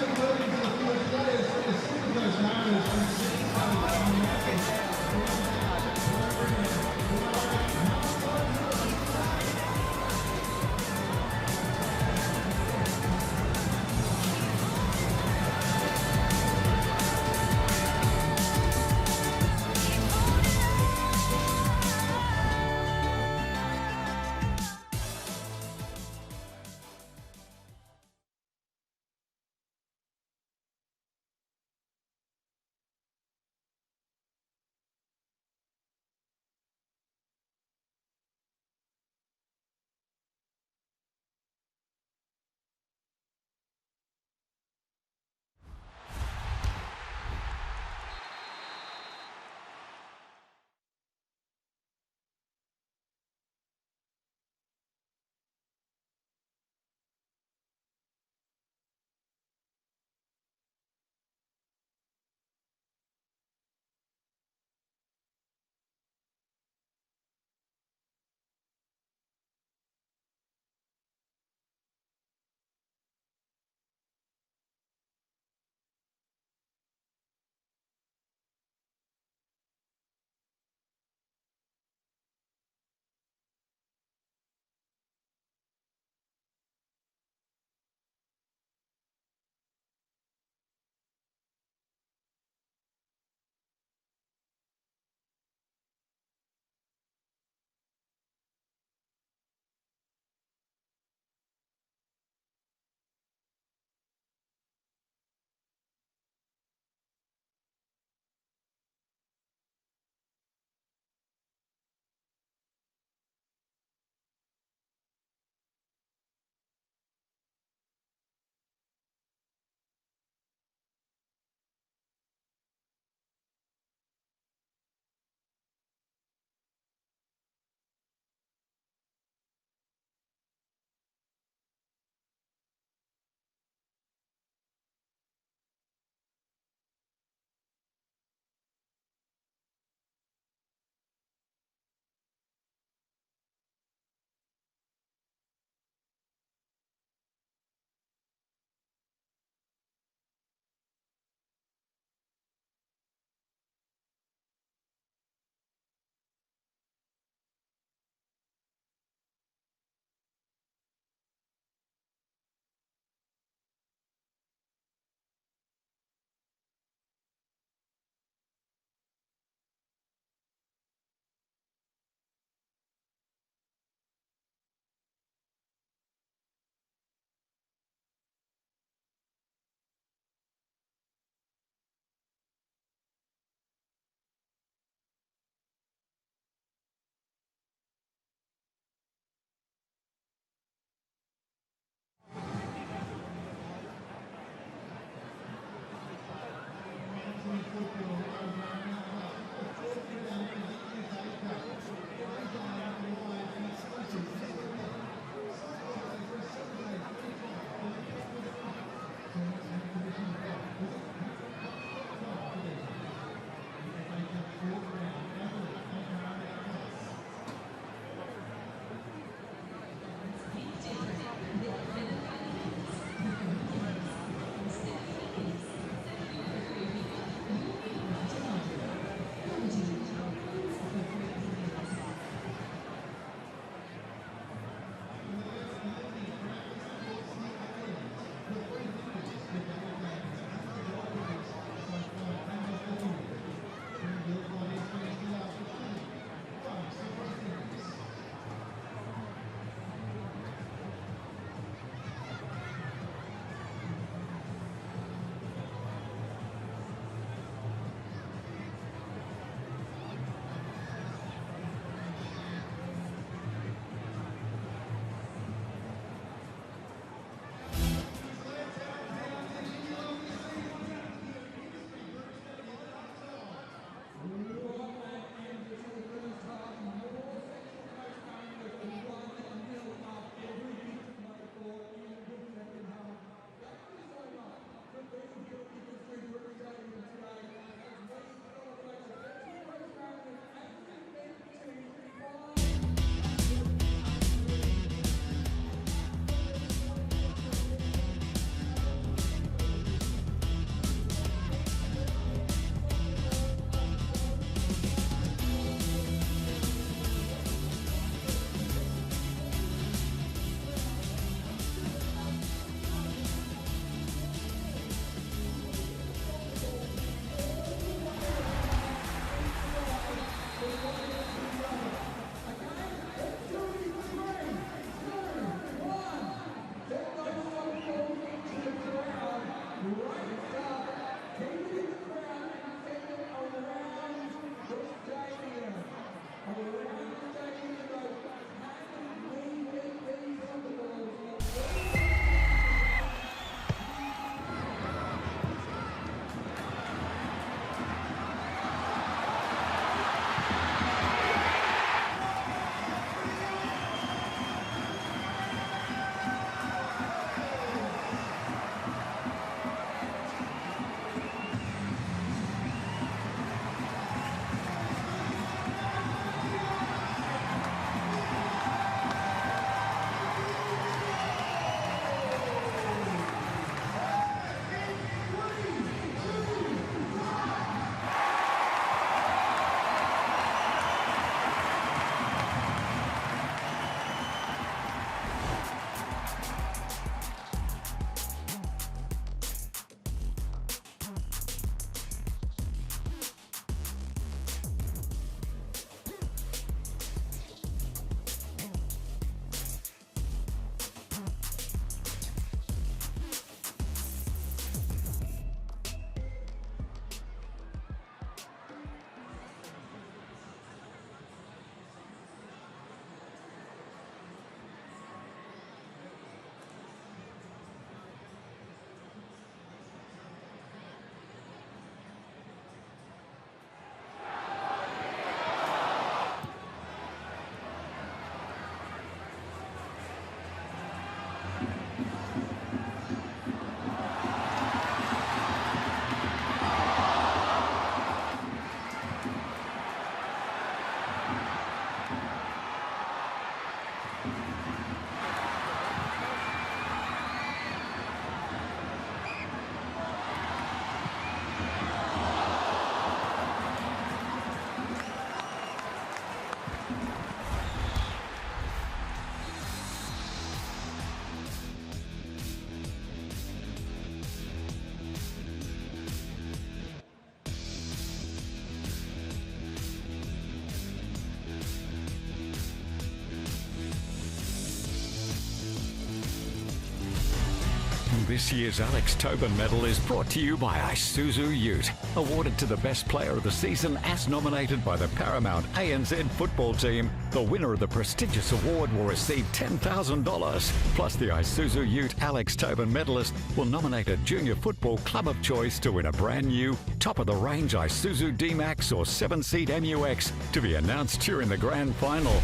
This year's Alex Tobin Medal is brought to you by Isuzu Ute, awarded to the best player of the season as nominated by the Paramount ANZ football team. The winner of the prestigious award will receive $10,000. Plus, the Isuzu Ute Alex Tobin medalist will nominate a junior football club of choice to win a brand new, top-of-the-range Isuzu D-Max or 7-seat MUX to be announced during the grand final.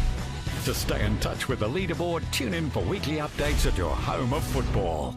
To stay in touch with the leaderboard, tune in for weekly updates at your home of football.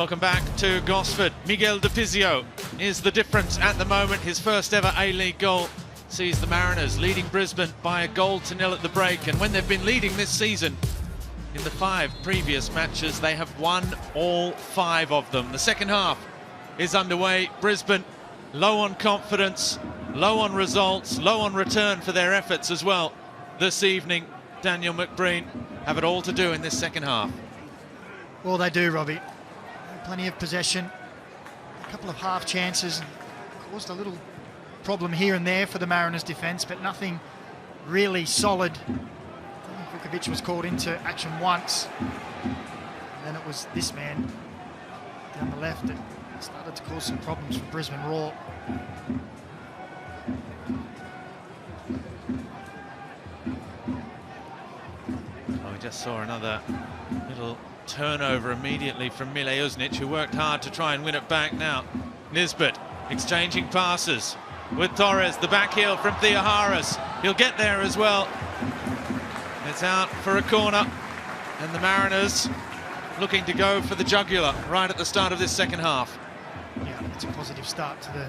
Welcome back to Gosford. Miguel De Pizio is the difference at the moment. His first ever A-League goal sees the Mariners leading Brisbane by 1-0 at the break. And when they've been leading this season, in the 5 previous matches, they have won all 5 of them. The second half is underway. Brisbane low on confidence, low on results, low on return for their efforts as well this evening. Daniel McBreen have it all to do in this second half. Well, they do, Robbie. Plenty of possession, a couple of half chances, caused a little problem here and there for the Mariners defence, but nothing really solid. Vukovic was called into action once, and then it was this man down the left that started to cause some problems for Brisbane Roar. Oh, we just saw another little turnover immediately from Mile Uznic, who worked hard to try and win it back. Now Nisbet exchanging passes with Torres, the back heel from Theoharis. He'll get there as well. It's out for a corner, and the Mariners looking to go for the jugular right at the start of this second half. Yeah, it's a positive start to the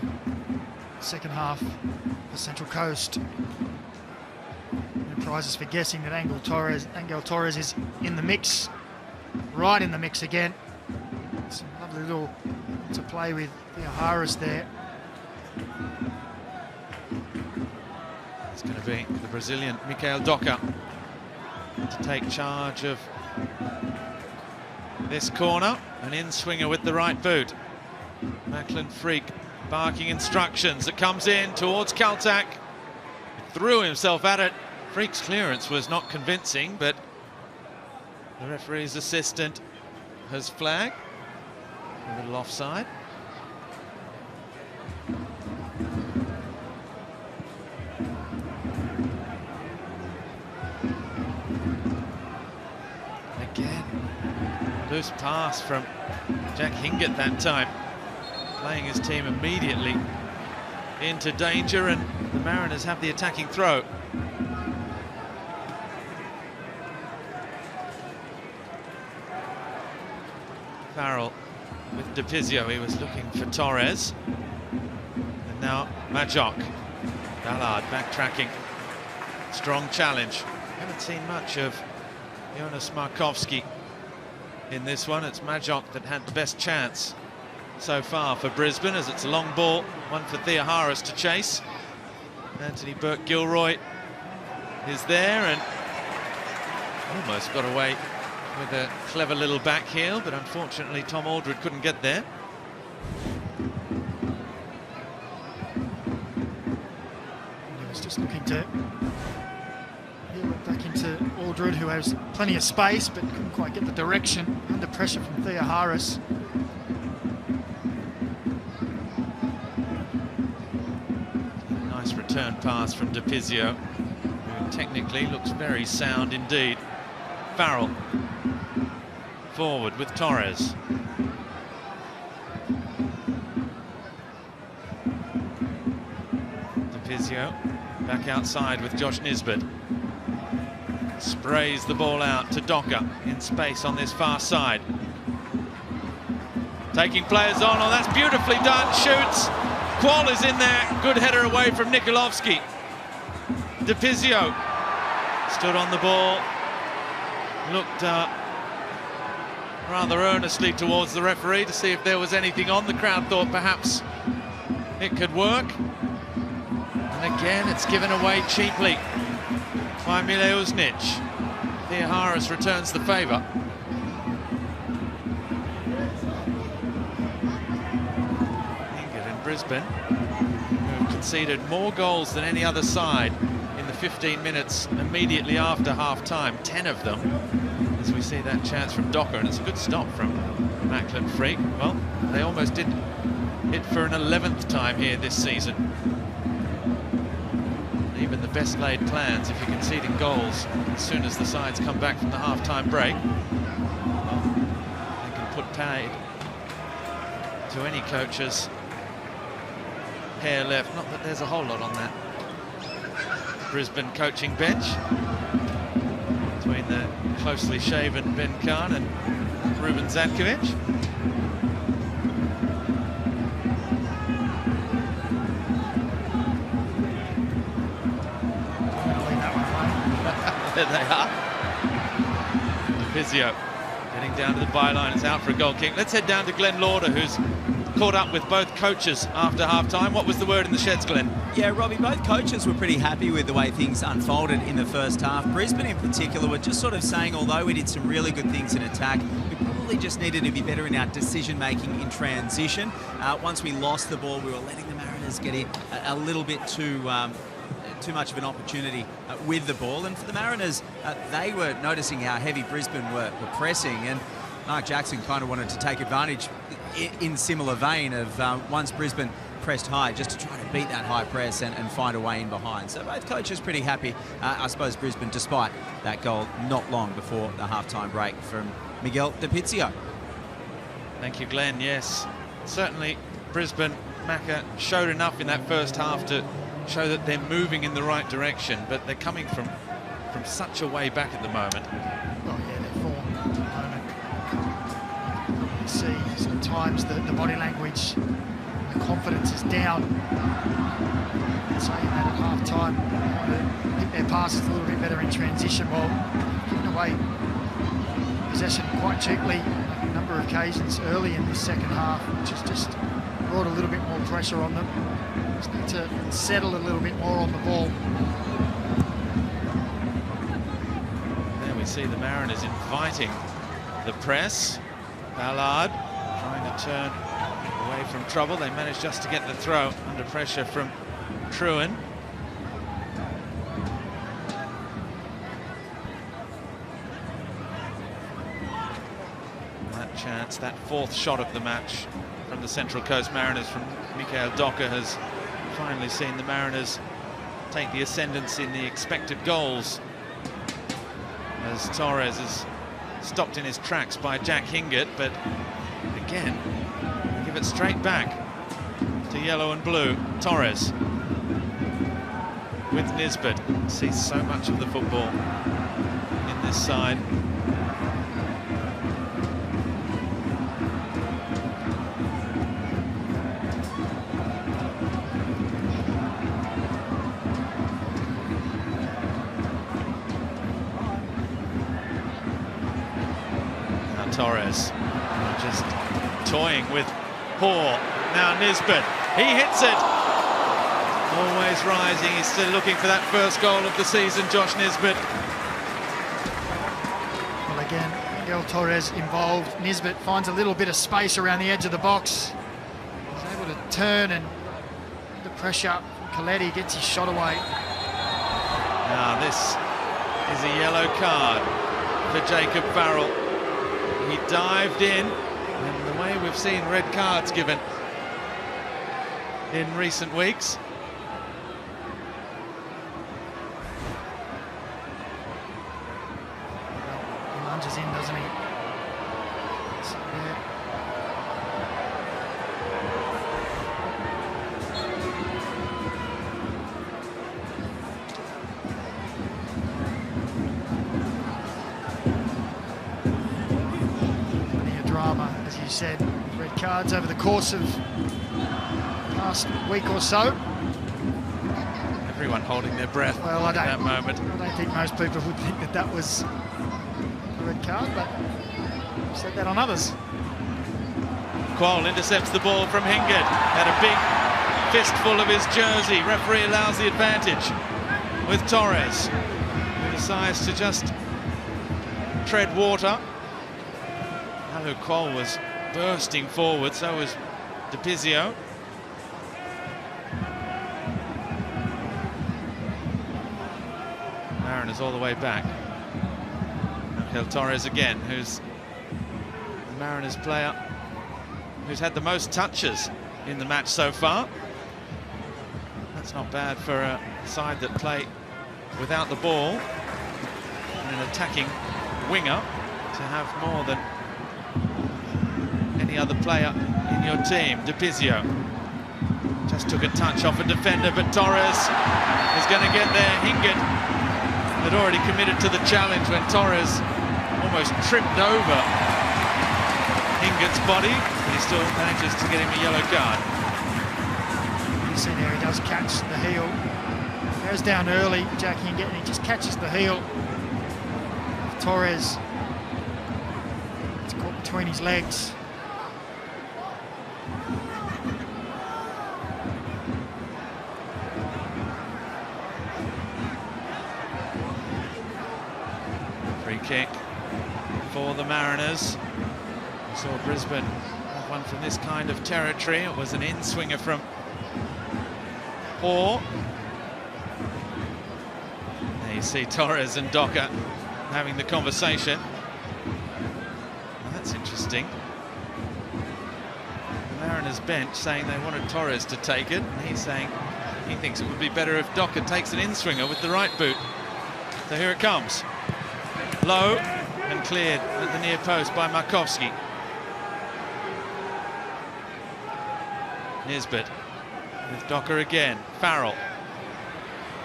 second half for Central Coast. No prizes for guessing that Angel Torres is in the mix. Right in the mix again. Some lovely little to play with Theoharis there. It's going to be the Brazilian Mikael Docker to take charge of this corner. An in-swinger with the right boot. Macklin Freak barking instructions. It comes in towards Kaltak. Threw himself at it. Freak's clearance was not convincing, but the referee's assistant has flagged a little offside. Again, loose pass from Jack Hingett that time, playing his team immediately into danger, and the Mariners have the attacking throw. Farrell with De Pizio, he was looking for Torres. And now Majok. Ballard backtracking. Strong challenge. Haven't seen much of Jonas Markovski in this one. It's Majok that had the best chance so far for Brisbane, as it's a long ball, one for Theoharis to chase. Anthony Burke-Gilroy is there and almost got away with a clever little back heel, but unfortunately Tom Aldred couldn't get there. He was just looking to heel it back into Aldred, who has plenty of space but couldn't quite get the direction under pressure from Theoharis. Nice return pass from De Pizio, who technically looks very sound indeed. Farrell forward with Torres. De Pizio back outside with Josh Nisbet. Sprays the ball out to Docker in space on this far side. Taking players on. Oh, that's beautifully done. Shoots. Qual is in there. Good header away from Nikolovsky. De Pizio stood on the ball. Looked rather earnestly towards the referee to see if there was anything on. The crowd thought perhaps it could work. And again, it's given away cheaply by Mile Uznic. Theoharis returns the favour. Hingett in Brisbane, who have conceded more goals than any other side in the 15 minutes immediately after half-time, 10 of them, as we see that chance from Docker, and it's a good stop from Macklin Freak. Well, they almost did it for an 11th time here this season. Even the best laid plans, if you're conceding goals as soon as the sides come back from the half-time break, well, they can put paid to any coach's hair left. Not that there's a whole lot on that Brisbane coaching bench between the closely shaven Ben Khan and Ruben Zadkovic. There they are. Pizio getting down to the byline. It's out for a goal kick. Let's head down to Glenn Lauder, who's caught up with both coaches after half-time. What was the word in the sheds, Glenn? Yeah, Robbie, both coaches were pretty happy with the way things unfolded in the first half. Brisbane in particular were just sort of saying, although we did some really good things in attack, we probably just needed to be better in our decision-making in transition. Once we lost the ball, we were letting the Mariners get in a little bit too much of an opportunity with the ball. And for the Mariners, they were noticing how heavy Brisbane were pressing, and Mark Jackson kind of wanted to take advantage in similar vein of once Brisbane pressed high, just to try to beat that high press and find a way in behind. So both coaches pretty happy. I suppose Brisbane, despite that goal not long before the half-time break from Miguel De Pizio. Thank you, Glenn. Yes, certainly Brisbane, Macca, showed enough in that first half to show that they're moving in the right direction, but they're coming from such a way back at the moment. Oh yeah, their form at the moment. You see sometimes the body language, the confidence is down. Saying that at half-time, they want to hit their passes a little bit better in transition, while giving away possession quite cheaply on a number of occasions early in the second half, which has just brought a little bit more pressure on them. Just need to settle a little bit more on the ball. There we see the Mariners inviting the press. Ballard trying to turn away from trouble. They managed just to get the throw under pressure from Truan. That chance, that fourth shot of the match from the Central Coast Mariners from Mikael Docker has finally seen the Mariners take the ascendancy in the expected goals, as Torres is stopped in his tracks by Jack Hingett, but again, give it straight back to yellow and blue. Torres with Nisbet. Sees so much of the football in this side. Torres just toying with Hoare. Now Nisbet, he hits it. Always rising, he's still looking for that first goal of the season, Josh Nisbet. Well, again, Miguel Torres involved. Nisbet finds a little bit of space around the edge of the box. He's able to turn and under pressure. Coletti gets his shot away. Now this is a yellow card for Jacob Farrell. He dived in, and the way we've seen red cards given in recent weeks. He lunges in, doesn't he? So, yeah. Drama, as you said, red cards over the course of the past week or so. Everyone holding their breath Well, at that moment. I don't think most people would think that that was a red card, but I've said that on others. Quoll intercepts the ball from Hingett. Had a big fistful of his jersey. Referee allows the advantage with Torres, who decides to just tread water. Alu Quoll was bursting forward, so was De Pizio. Mariners all the way back. Miguel Torres again, who's the Mariners player who's had the most touches in the match so far. That's not bad for a side that play without the ball, and an attacking winger to have more than any other player in your team. De Pizio just took a touch off a defender, but Torres is going to get there. Hingett had already committed to the challenge when Torres almost tripped over Hingett's body, but he still manages to get him a yellow card. You see there, he does catch the heel. Goes down early, Jack Hingett, and he just catches the heel. Torres. It's caught between his legs. Free kick for the Mariners. We saw Brisbane have one from this kind of territory. It was an in-swinger from Hoare. There you see Torres and Docker having the conversation. Well, that's interesting. The Mariners bench saying they wanted Torres to take it, and he's saying he thinks it would be better if Docker takes an in-swinger with the right boot. So here it comes. Low and cleared at the near post by Markovski. Nisbet with Docker again. Farrell.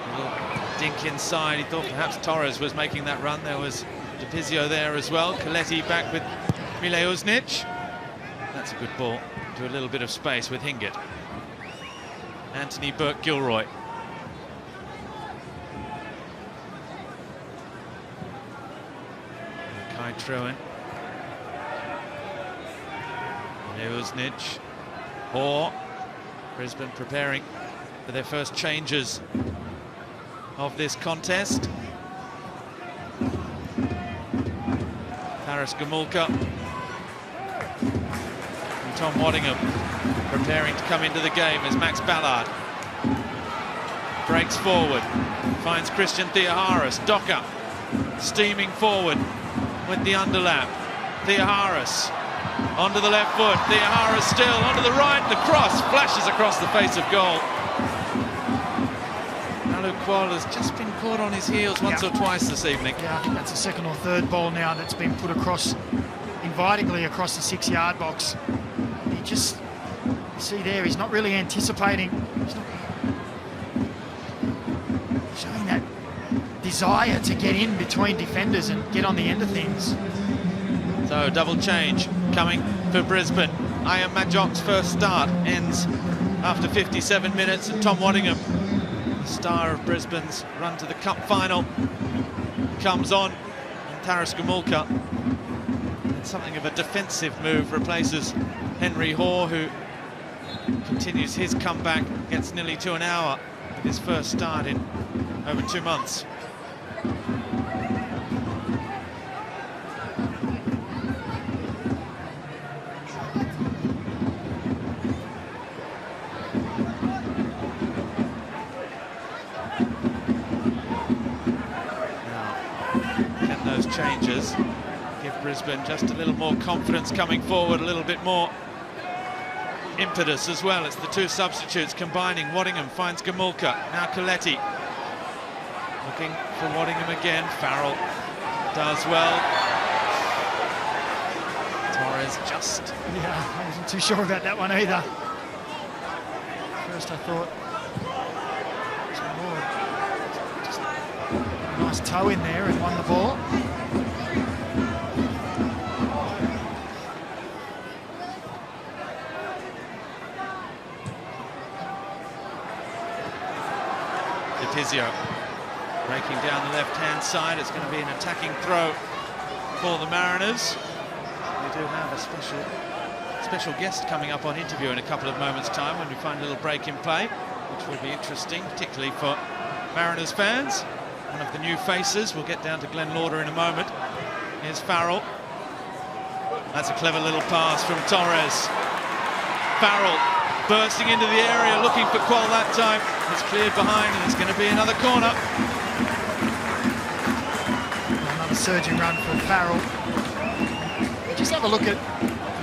A little dink inside. He thought perhaps Torres was making that run. There was DiPizio there as well. Coletti back with Mileusnic. That's a good ball to a little bit of space with Hingett. Anthony Burke-Gilroy. Kai Trewin. Mileusnic. Hoare. Brisbane preparing for their first changes of this contest. Paris Gamulka and Tom Waddingham preparing to come into the game as Max Ballard breaks forward, finds Christian Theoharis. Docker steaming forward with the underlap. Theoharis onto the left foot. Theoharis still onto the right. The cross flashes across the face of goal. Qual has just been caught on his heels once or twice this evening. Yeah, I think that's the second or third ball now that's been put across, invitingly across the 6-yard box. He just, you see there, he's not really anticipating. He's not showing that desire to get in between defenders and get on the end of things. So double change coming for Brisbane. Ian Majok's first start ends after 57 minutes, and Tom Waddingham, star of Brisbane's run to the cup final, comes on, and Paris Gamulka, something of a defensive move, replaces Henry Hoare, who continues his comeback, gets nearly to an hour with his first start in over 2 months. Changes give Brisbane just a little more confidence coming forward, a little bit more impetus as well. It's the two substitutes combining. Waddingham finds Gamulka, now Coletti looking for Waddingham again. Farrell does well. Torres just... Yeah, I wasn't too sure about that one either. First I thought just a nice toe in there and won the ball. DiPizio breaking down the left-hand side. It's going to be an attacking throw for the Mariners. We do have a special guest coming up on interview in a couple of moments' time when we find a little break in play, which will be interesting, particularly for Mariners fans. One of the new faces. We'll get down to Glenn Lauder in a moment. Here's Farrell. That's a clever little pass from Torres. Farrell bursting into the area, looking for Qual that time. It's cleared behind, and it's going to be another corner. Another surging run from Farrell. Just have a look at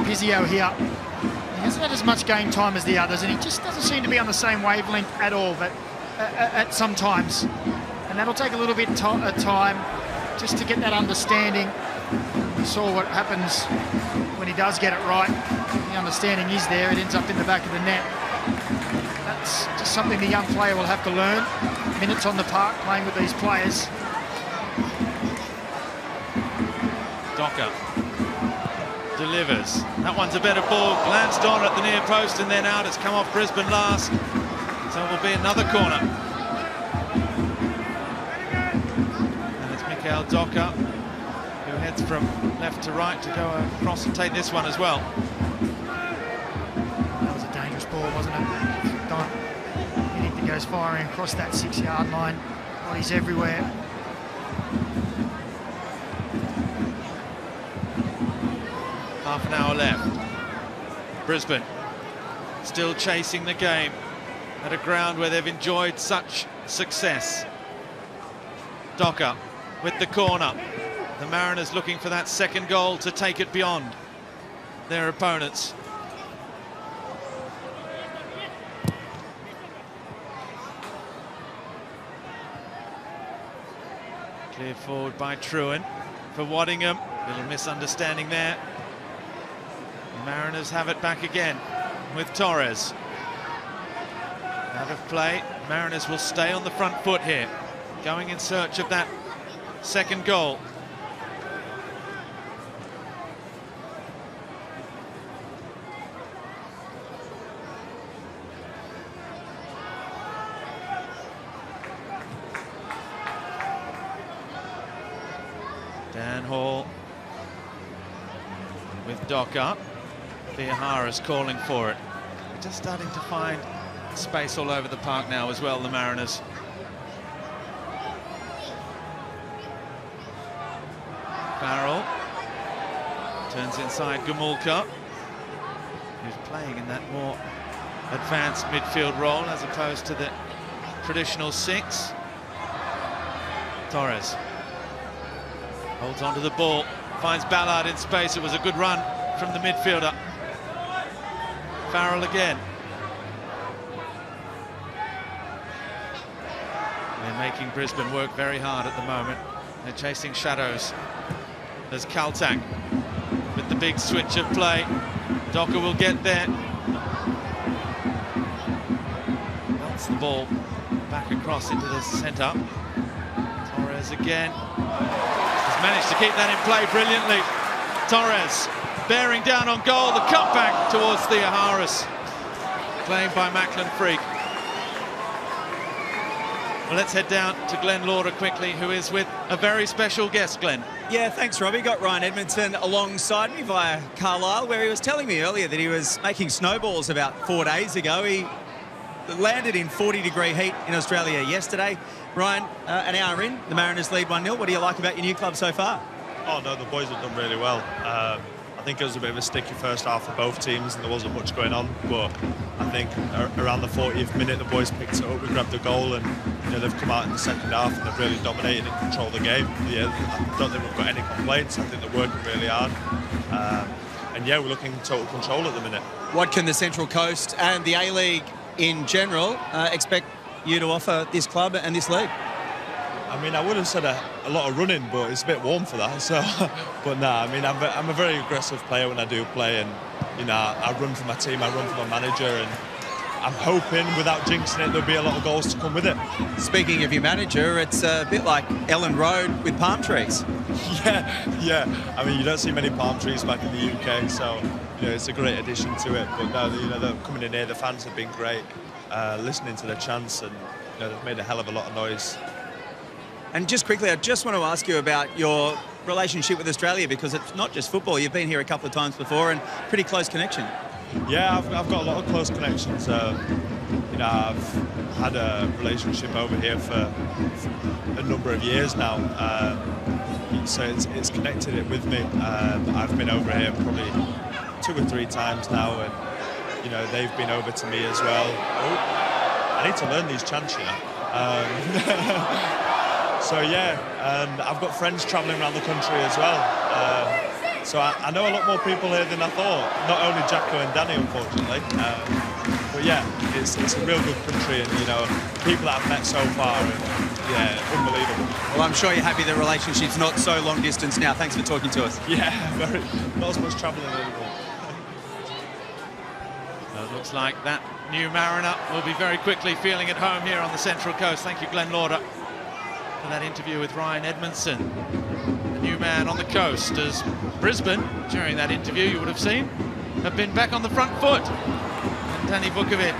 Pizio here. He hasn't had as much game time as the others, and he just doesn't seem to be on the same wavelength at all, but at some times. And that'll take a little bit of time just to get that understanding. We saw what happens when he does get it right. The understanding is there. It ends up in the back of the net. That's just something the young player will have to learn. Minutes on the park playing with these players. Docker delivers. That one's a better ball. Glanced on at the near post and then out. It's come off Brisbane last. So it will be another corner. And it's Mikael Docker Heads from left to right to go across and take this one as well. That was a dangerous ball, wasn't it? Anything goes firing across that 6-yard line. Bodies everywhere. Half an hour left. Brisbane still chasing the game at a ground where they've enjoyed such success. Docker with the corner. The Mariners looking for that second goal to take it beyond their opponents. Cleared forward by Truan for Waddingham. Little misunderstanding there. The Mariners have it back again with Torres. Out of play. Mariners will stay on the front foot here, going in search of that second goal. Dan Hall with Docker. Theohara's calling for it. They're just starting to find space all over the park now as well, the Mariners. Farrell turns inside Gumulka, who's playing in that more advanced midfield role as opposed to the traditional 6. Torres holds onto the ball, finds Ballard in space. It was a good run from the midfielder. Farrell again. They're making Brisbane work very hard at the moment. They're chasing shadows. There's Kaltak with the big switch of play. Docker will get there. Bounce the ball back across into the centre. Torres again. Has managed to keep that in play brilliantly. Torres bearing down on goal. The cutback towards Theoharis. Claimed by Macklin Freak. Well, let's head down to Glenn Lauder quickly, who is with a very special guest, Glenn. Yeah, thanks, Robbie. Got Ryan Edmondson alongside me via Carlisle, where he was telling me earlier that he was making snowballs about 4 days ago. He landed in 40-degree heat in Australia yesterday. Ryan, an hour in, the Mariners lead 1-0. What do you like about your new club so far? Oh, no, the boys have done really well. I think it was a bit of a sticky first half for both teams and there wasn't much going on, but I think around the 40th minute the boys picked it up, we grabbed the goal, and they've come out in the second half and they've really dominated and controlled the game. Yeah, I don't think we've got any complaints. I think they're working really hard. And yeah, we're looking total control at the minute. What can the Central Coast and the A-League in general expect you to offer this club and this league? I mean, I would have said a lot of running, but it's a bit warm for that. So, but nah, I mean, I'm a very aggressive player when I do play, and I run for my team, I run for my manager, and I'm hoping, without jinxing it, there'll be a lot of goals to come with it. Speaking of your manager, it's a bit like Ellen Road with palm trees. Yeah. I mean, you don't see many palm trees back in the UK, so it's a great addition to it. But no, they're coming in here. The fans have been great, listening to the chants, and they've made a hell of a lot of noise. And just quickly, I just want to ask you about your relationship with Australia, because it's not just football. You've been here a couple of times before, and pretty close connection. Yeah, I've got a lot of close connections. I've had a relationship over here for a number of years now, so it's connected it with me. I've been over here probably 2 or 3 times now, and they've been over to me as well. Oh, I need to learn these chants, So yeah, and I've got friends travelling around the country as well. So I know a lot more people here than I thought. Not only Jacko and Danny, unfortunately. But yeah, it's a real good country, and people that I've met so far, and yeah, unbelievable. Well, I'm sure you're happy the relationship's not so long distance now. Thanks for talking to us. Yeah, not as much travelling anymore. Well, it looks like that new Mariner will be very quickly feeling at home here on the Central Coast. Thank you, Glenn Lauder, for that interview with Ryan Edmondson, the new man on the coast, as Brisbane, during that interview you would have seen, have been back on the front foot. And Danny Vukovic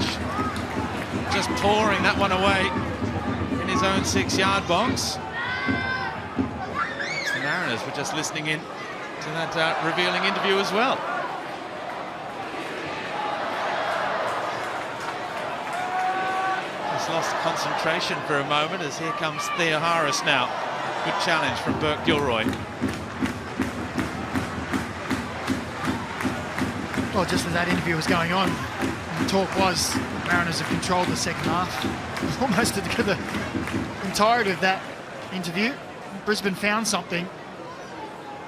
just pouring that one away in his own 6-yard box. It's the Mariners were just listening in to that revealing interview as well. Just lost concentration for a moment as here comes Theo Harris now. Good challenge from Burke Gilroy. Well, just as that interview was going on, the talk was Mariners have controlled the second half. Almost to the entirety of that interview, Brisbane found something.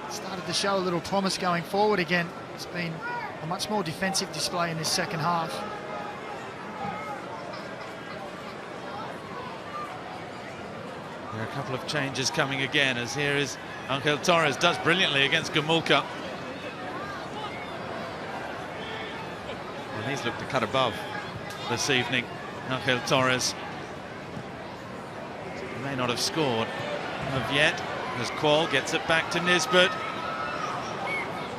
Started to show a little promise going forward again. It's been a much more defensive display in this second half. There are a couple of changes coming again, as here is Angel Torres, does brilliantly against Gamulka. And he's looked to cut above this evening, Angel Torres. He may not have scored of yet, as Qual gets it back to Nisbet.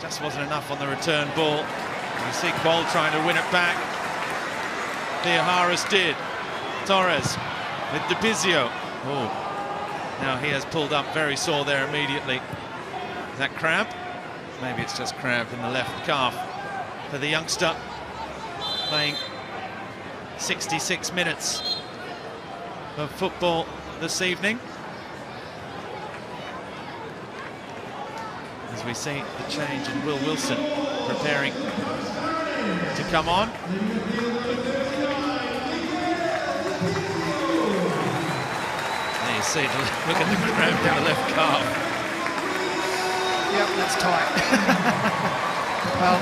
Just wasn't enough on the return ball. You see Qual trying to win it back. Theo Harris did. Torres with DePizio. Oh. Now he has pulled up very sore there immediately. Is that cramp? Maybe it's just cramp in the left calf for the youngster, playing 66 minutes of football this evening. As we see the change in Will Wilson preparing to come on. There you see, look at the cramp in the left calf. Yep, that's tight. Well,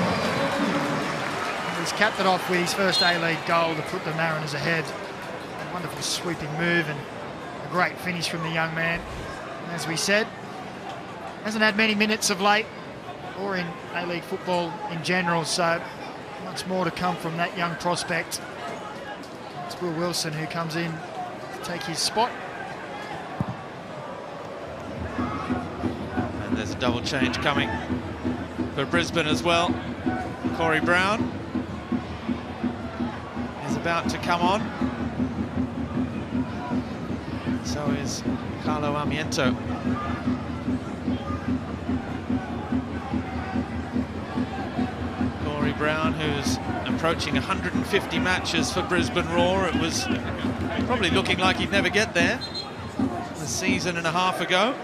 he's capped it off with his first A-League goal to put the Mariners ahead. A wonderful sweeping move and a great finish from the young man. And as we said, hasn't had many minutes of late or in A-League football in general, so much more to come from that young prospect. It's Will Wilson who comes in to take his spot. And there's a double change coming for Brisbane as well. Corey Brown is about to come on. So is Carlo Armiento. Corey Brown, who's approaching 150 matches for Brisbane Roar. It was probably looking like he'd never get there a season and a half ago.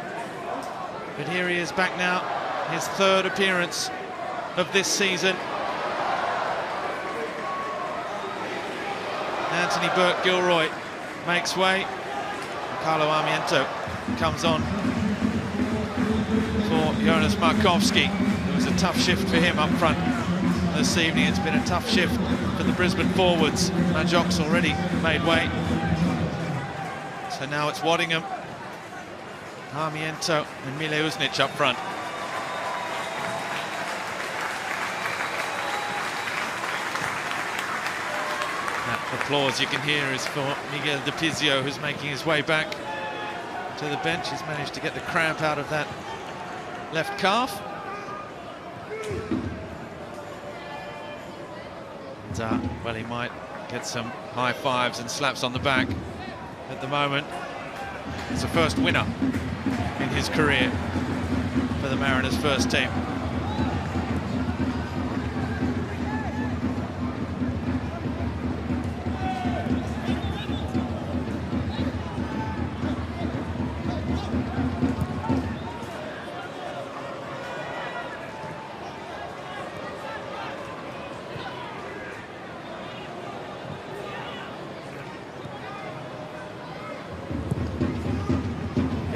But here he is back now, his third appearance of this season. Anthony Burke Gilroy makes way. Carlo Armiento comes on for Jonas Markowski. It was a tough shift for him up front this evening. It's been a tough shift for the Brisbane forwards. Majok's already made way. So now it's Waddingham, Armiento and Mile Uznic up front. That applause you can hear is for Miguel DePizio, who's making his way back to the bench. He's managed to get the cramp out of that left calf. And, well, he might get some high fives and slaps on the back at the moment. It's the first winner in his career for the Mariners' first team.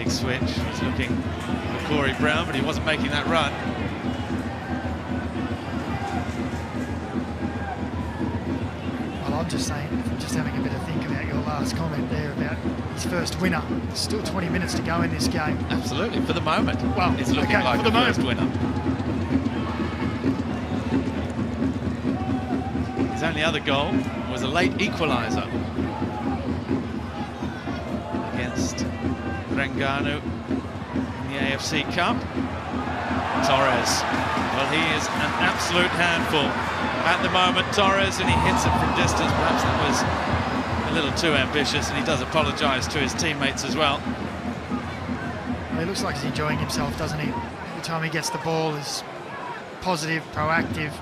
Switch, he's looking for Corey Brown, but he wasn't making that run. Well, I'm just saying, just having a bit of think about your last comment there about his first winner. There's still 20 minutes to go in this game. Absolutely, for the moment. Well, it's looking okay, like for the first moment. winner. His only other goal was a late equaliser against Terengganu in the AFC Cup. Torres, well, he is an absolute handful at the moment, Torres, and he hits it from distance. Perhaps that was a little too ambitious, and he does apologise to his teammates as well. Well, he looks like he's enjoying himself, doesn't he? Every time he gets the ball, he's positive, proactive.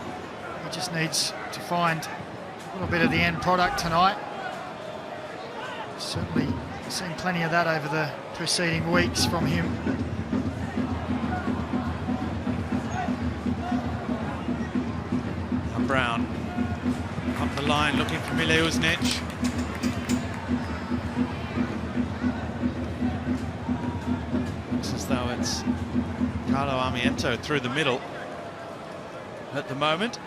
He just needs to find a little bit of the end product tonight. Certainly seen plenty of that over the preceding weeks from him. Brown up the line looking for Mileušnić. Looks as though it's Carlo Armiento through the middle at the moment.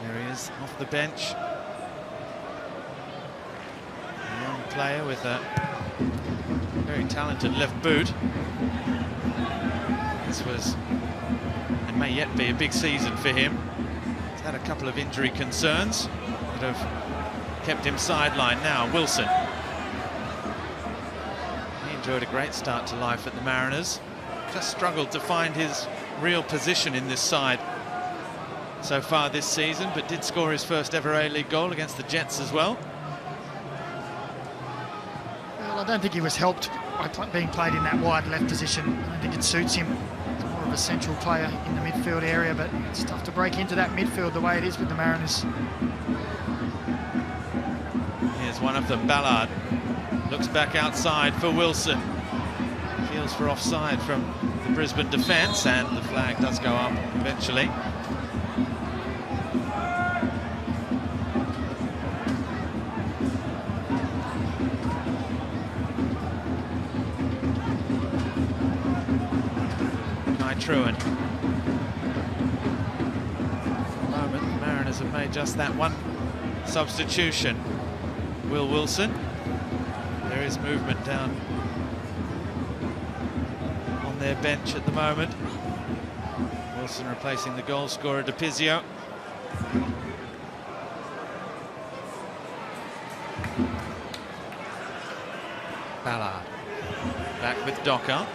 There he is off the bench. A young player with a very talented left boot. This was and may yet be a big season for him. He's had a couple of injury concerns that have kept him sidelined. Now Wilson. He enjoyed a great start to life at the Mariners. Just struggled to find his real position in this side so far this season, but did score his first ever A-League goal against the Jets as well. Well, I don't think he was helped by being played in that wide left position. I don't think it suits him. He's more of a central player in the midfield area, but it's tough to break into that midfield the way it is with the Mariners. Here's one of them, Ballard. Looks back outside for Wilson. Feels for offside from the Brisbane defence, and the flag does go up eventually. Truant. For the moment, the Mariners have made just that one substitution. Will Wilson. There is movement down on their bench at the moment. Wilson replacing the goal scorer DiPizio. Ballard back with Docker.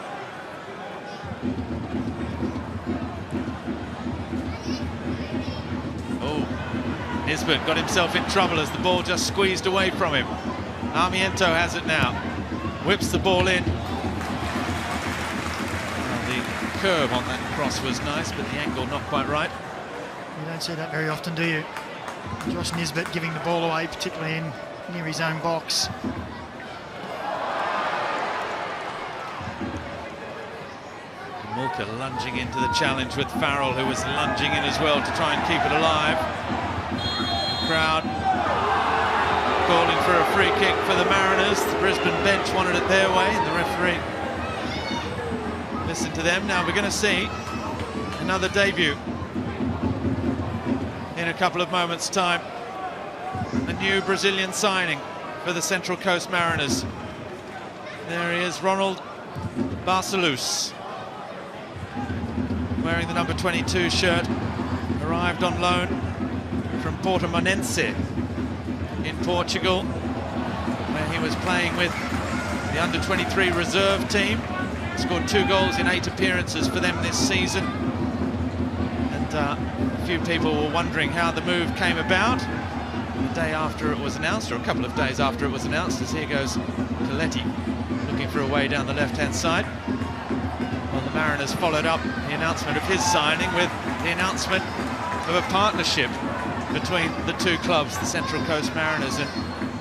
Nisbet got himself in trouble as the ball just squeezed away from him. Armiento has it now. Whips the ball in. Well, the curve on that cross was nice, but the angle not quite right. You don't see that very often, do you? Josh Nisbet giving the ball away, particularly in near his own box. Mulker lunging into the challenge with Farrell, who was lunging in as well to try and keep it alive. The crowd calling for a free kick for the Mariners. The Brisbane bench wanted it their way, and the referee listened to them. Now we're going to see another debut in a couple of moments' time. A new Brazilian signing for the Central Coast Mariners. There he is, Ronald Barcelos, wearing the number 22 shirt. Arrived on loan from Portimonense in Portugal, where he was playing with the under-23 reserve team. Scored 2 goals in 8 appearances for them this season. And a few people were wondering how the move came about the day after it was announced, or a couple of days after it was announced, as here goes Coletti looking for a way down the left-hand side. Well, the Mariners followed up the announcement of his signing with the announcement of a partnership between the two clubs, the Central Coast Mariners and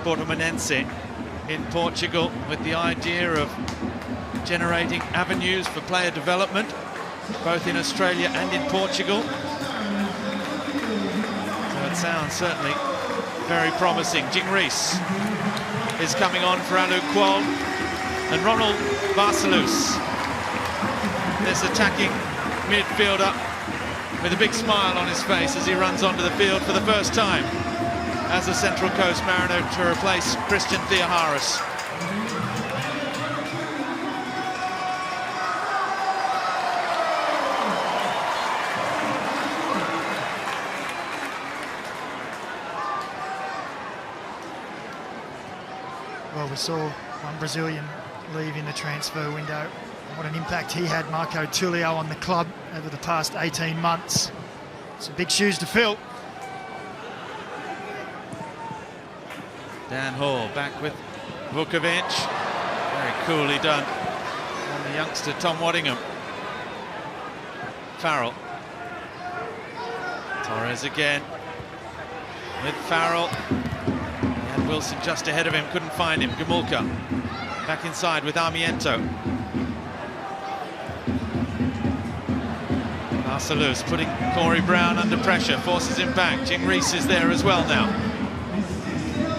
Portimonense in Portugal, with the idea of generating avenues for player development, both in Australia and in Portugal. So it sounds certainly very promising. Jing Rees is coming on for Alu Kuol, and Ronald Barcelos, this attacking midfielder, with a big smile on his face as he runs onto the field for the first time as a Central Coast Mariner to replace Christian Theoharis. Well, we saw one Brazilian leave in the transfer window. What an impact he had, Marco Tulio, on the club over the past 18 months. Some big shoes to fill. Dan Hall back with Vukovic. Very coolly done on the youngster Tom Waddingham. Farrell. Torres again with Farrell. And Wilson just ahead of him, couldn't find him. Gamulka back inside with Armiento. Barcelus putting Corey Brown under pressure, forces him back. Jing Reese is there as well now,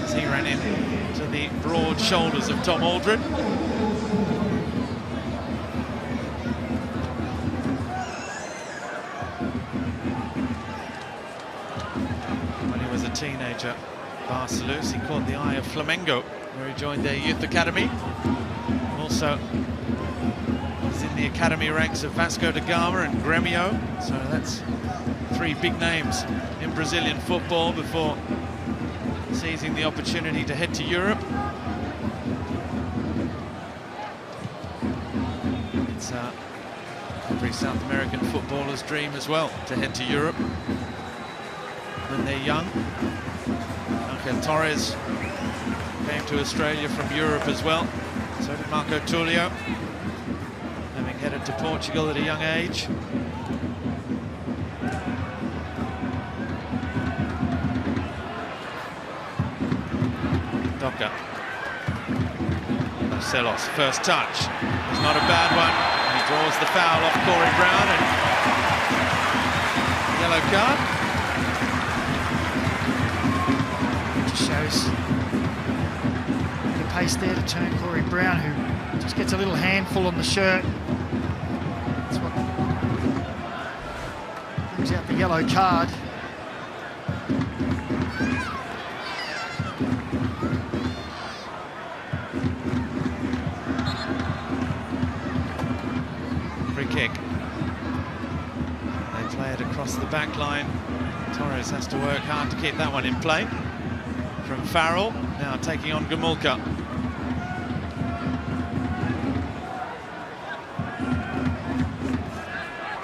as he ran into the broad shoulders of Tom Aldred. When he was a teenager, Barcelus, he caught the eye of Flamengo, where he joined their youth academy. Also was in the academy ranks of Vasco da Gama and Grêmio, so that's three big names in Brazilian football before seizing the opportunity to head to Europe. It's every South American footballer's dream as well, to head to Europe when they're young. Angel Torres came to Australia from Europe as well. So did Marco Tullio, having headed to Portugal at a young age. Doca. Marcelos, first touch. It's not a bad one. He draws the foul off Corey Brown and yellow card. Just shows the pace there to turn Corey Brown, who just gets a little handful on the shirt. That's what brings out the yellow card. Free kick. They play it across the back line. Torres has to work hard to keep that one in play. From Farrell, now taking on Gamulka.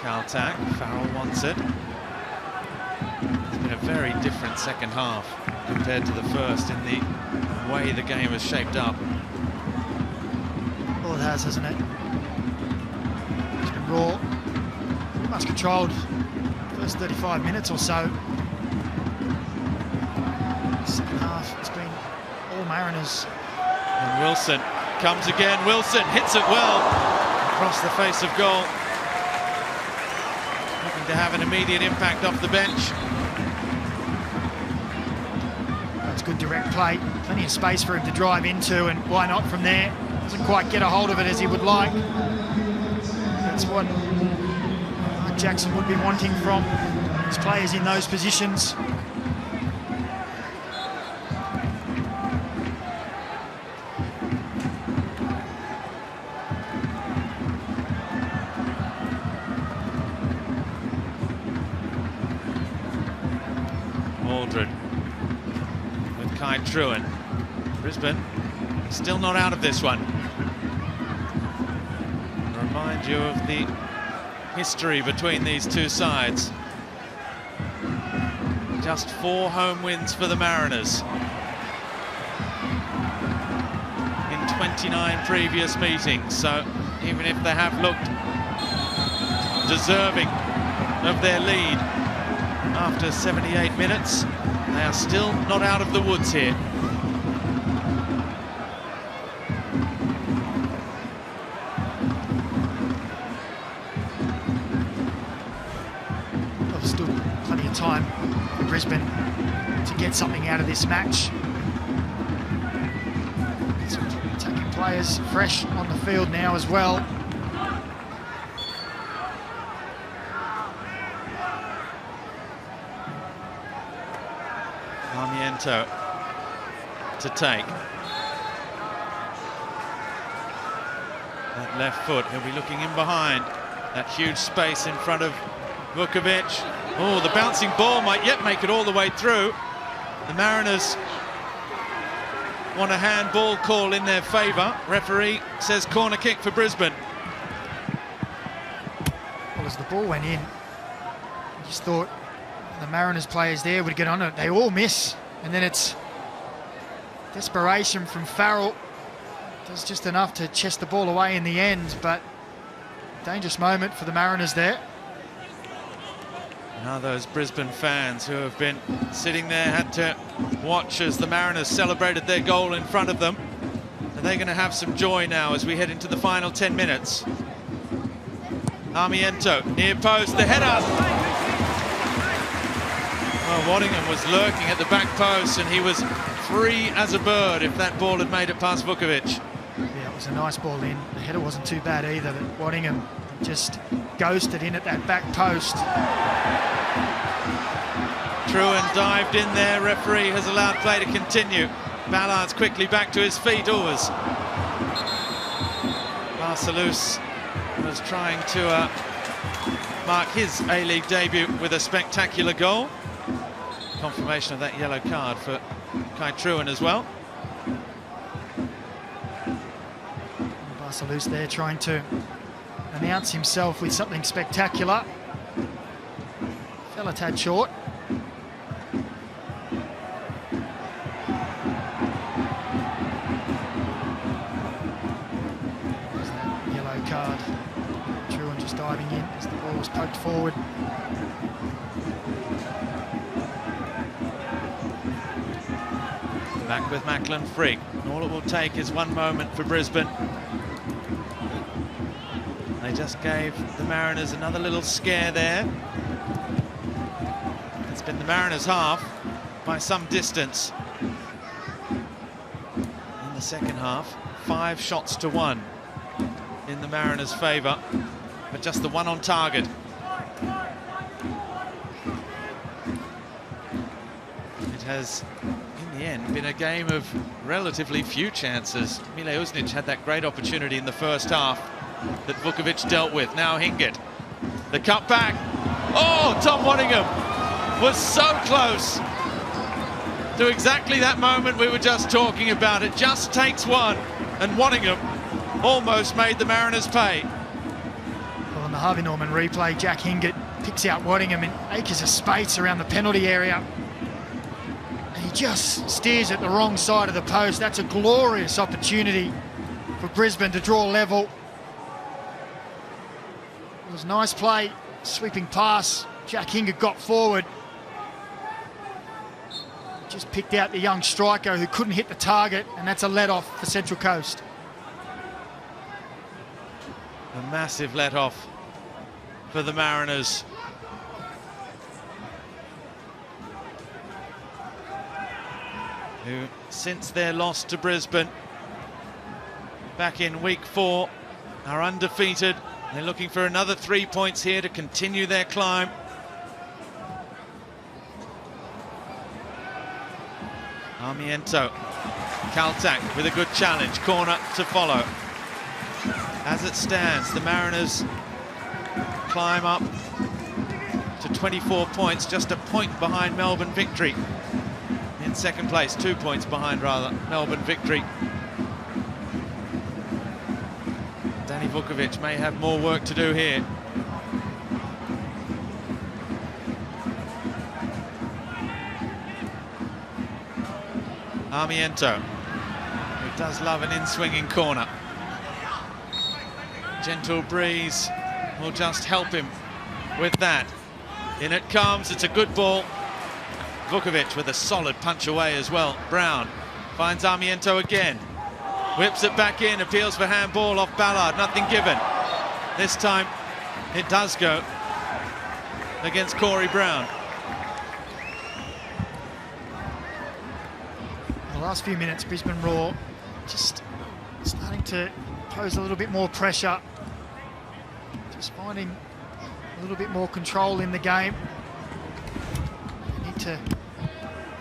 Caltac, Farrell wants it. It's been a very different second half compared to the first in the way the game has shaped up. Well, it has, hasn't it? It's been raw, pretty much controlled first 35 minutes or so. Second half, it's been all Mariners. And Wilson comes again. Wilson hits it well across the face of goal. Looking to have an immediate impact off the bench. That's good direct play. Plenty of space for him to drive into, and why not from there? Doesn't quite get a hold of it as he would like. That's what Jackson would be wanting from his players in those positions. Aldred with Kai Truan. Brisbane still not out of this one. Remind you of the history between these two sides. Just 4 home wins for the Mariners in 29 previous meetings, so even if they have looked deserving of their lead after 78 minutes, they are still not out of the woods here. Well, still plenty of time for Brisbane to get something out of this match. Some attacking players fresh on the field now as well. Armiento to take. That left foot, he'll be looking in behind. That huge space in front of Vukovic. Oh, the bouncing ball might yet make it all the way through. The Mariners want a handball call in their favour. Referee says corner kick for Brisbane. Well, as the ball went in, I just thought the Mariners players there would get on it. They all miss, and then it's desperation from Farrell Does just enough to chest the ball away in the end, but dangerous moment for the Mariners there. Now those Brisbane fans who have been sitting there had to watch as the Mariners celebrated their goal in front of them. Are they going to have some joy now as we head into the final 10 minutes? Armiento, near post, the header. Well, Waddingham was lurking at the back post and he was free as a bird if that ball had made it past Vukovic. Yeah, it was a nice ball in. The header wasn't too bad either, but Waddingham just ghosted in at that back post. Trewin dived in there. Referee has allowed play to continue. Ballard's quickly back to his feet. Always. Barcelus was trying to mark his A-League debut with a spectacular goal. Confirmation of that yellow card for Kai Trewin as well. Barcelus there trying to announce himself with something spectacular. Fell a tad short. There's that yellow card. Trewin just diving in as the ball was poked forward. Back with Macklin Frigg. All it will take is one moment for Brisbane. They just gave the Mariners another little scare there. It's been the Mariners' half by some distance. In the second half, 5 shots to 1 in the Mariners' favour, but just the one on target. It has, in the end, been a game of relatively few chances. Mile Uznic had that great opportunity in the first half that Vukovic dealt with. Now Hingett, the cut back. Oh, Tom Waddingham was so close to exactly that moment we were just talking about. It just takes one, and Waddingham almost made the Mariners pay. Well, on the Harvey Norman replay, Jack Hingett picks out Waddingham in acres of space around the penalty area. And he just steers at the wrong side of the post. That's a glorious opportunity for Brisbane to draw level. It was a nice play, sweeping pass. Jack Hingett got forward. Just picked out the young striker who couldn't hit the target, and that's a let-off for Central Coast. A massive let-off for the Mariners. Who, since their loss to Brisbane back in week 4, are undefeated. They're looking for another 3 points here to continue their climb. Armiento, Kaltak with a good challenge, corner to follow. As it stands, the Mariners climb up to 24 points, just a point behind Melbourne Victory. In second place, 2 points behind rather, Melbourne Victory. Danny Vukovic may have more work to do here. Armiento, who does love an in-swinging corner. Gentle breeze will just help him with that. In it comes, it's a good ball. Vukovic with a solid punch away as well. Brown finds Armiento again. Whips it back in, appeals for handball off Ballard, nothing given. This time it does go against Corey Brown. The last few minutes, Brisbane Roar just starting to pose a little bit more pressure. Just finding a little bit more control in the game. They need to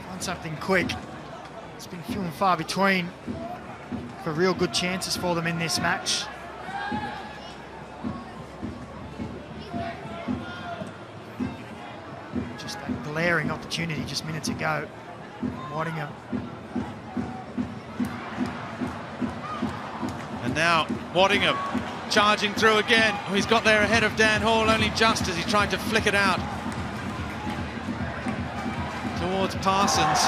find something quick. It's been few and far between for real good chances for them in this match. Just that glaring opportunity just minutes ago. Waddingham. And now Waddingham charging through again. Oh, he's got there ahead of Dan Hall, only just as he tried to flick it out towards Parsons.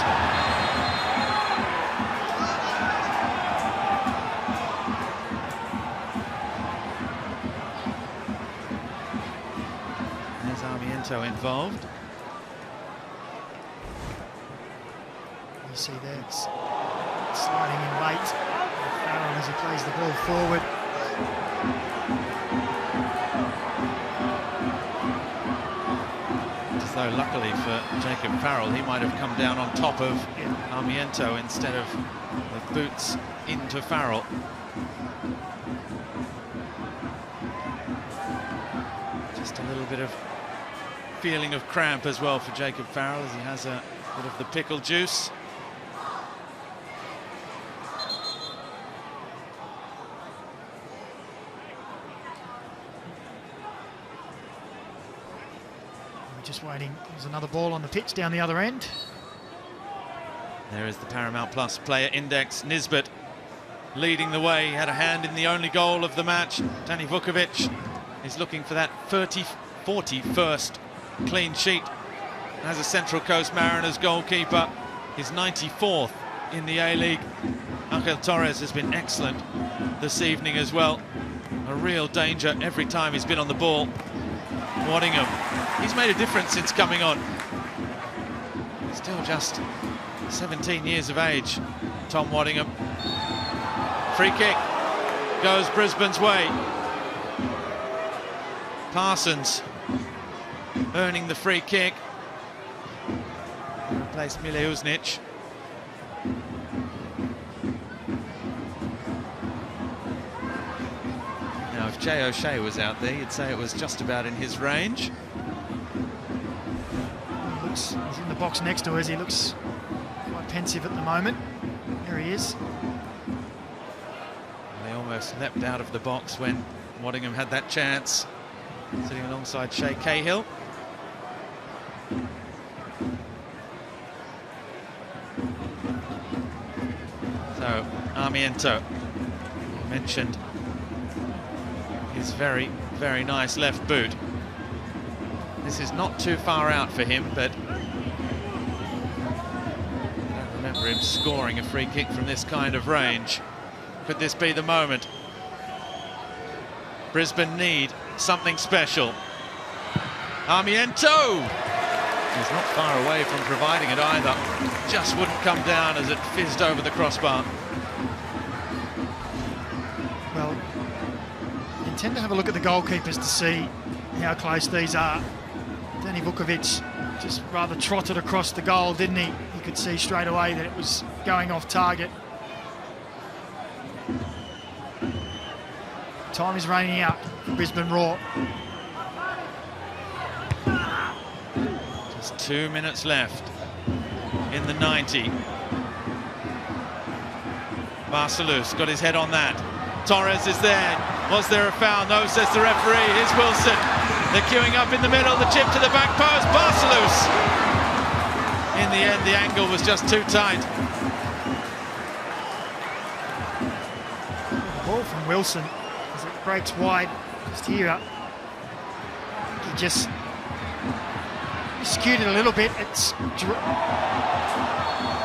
Armiento involved. You see there, it's sliding in late. Farrell as he plays the ball forward. So luckily for Jacob Farrell, he might have come down on top of Armiento instead of the boots into Farrell. Just a little bit of feeling of cramp as well for Jacob Farrell as he has a bit of the pickle juice. Just waiting. There's another ball on the pitch down the other end. There is the Paramount Plus player index. Nisbet leading the way. He had a hand in the only goal of the match. Danny Vukovic is looking for that 41st clean sheet as a Central Coast Mariners goalkeeper. His 94th in the A-League. Angel Torres has been excellent this evening as well. A real danger every time he's been on the ball. Waddingham, he's made a difference since coming on. Still just 17 years of age, Tom Waddingham. Free kick goes Brisbane's way. Parsons earning the free kick. Replaced Mile Uznic. Now, if Jay O'Shea was out there, you'd say it was just about in his range. He's in the box next to us. He looks quite pensive at the moment. There he is. They almost leapt out of the box when Waddingham had that chance, sitting alongside Shea Cahill. So, Armiento mentioned his very, very nice left boot. This is not too far out for him, but I don't remember him scoring a free kick from this kind of range. Could this be the moment? Brisbane need something special. Armiento! He's not far away from providing it either. Just wouldn't come down as it fizzed over the crossbar. Well, you tend to have a look at the goalkeepers to see how close these are. Danny Vukovic just rather trotted across the goal, didn't he? You could see straight away that it was going off target. Time is running out for Brisbane Roar. Just 2 minutes left in the 90. Barcelus got his head on that. Torres is there. Was there a foul? No, says the referee. Here's Wilson. They're queuing up in the middle. The chip to the back post. Barcelus. In the end, the angle was just too tight. The ball from Wilson as it breaks wide. Just here. He just skewed it a little bit. It's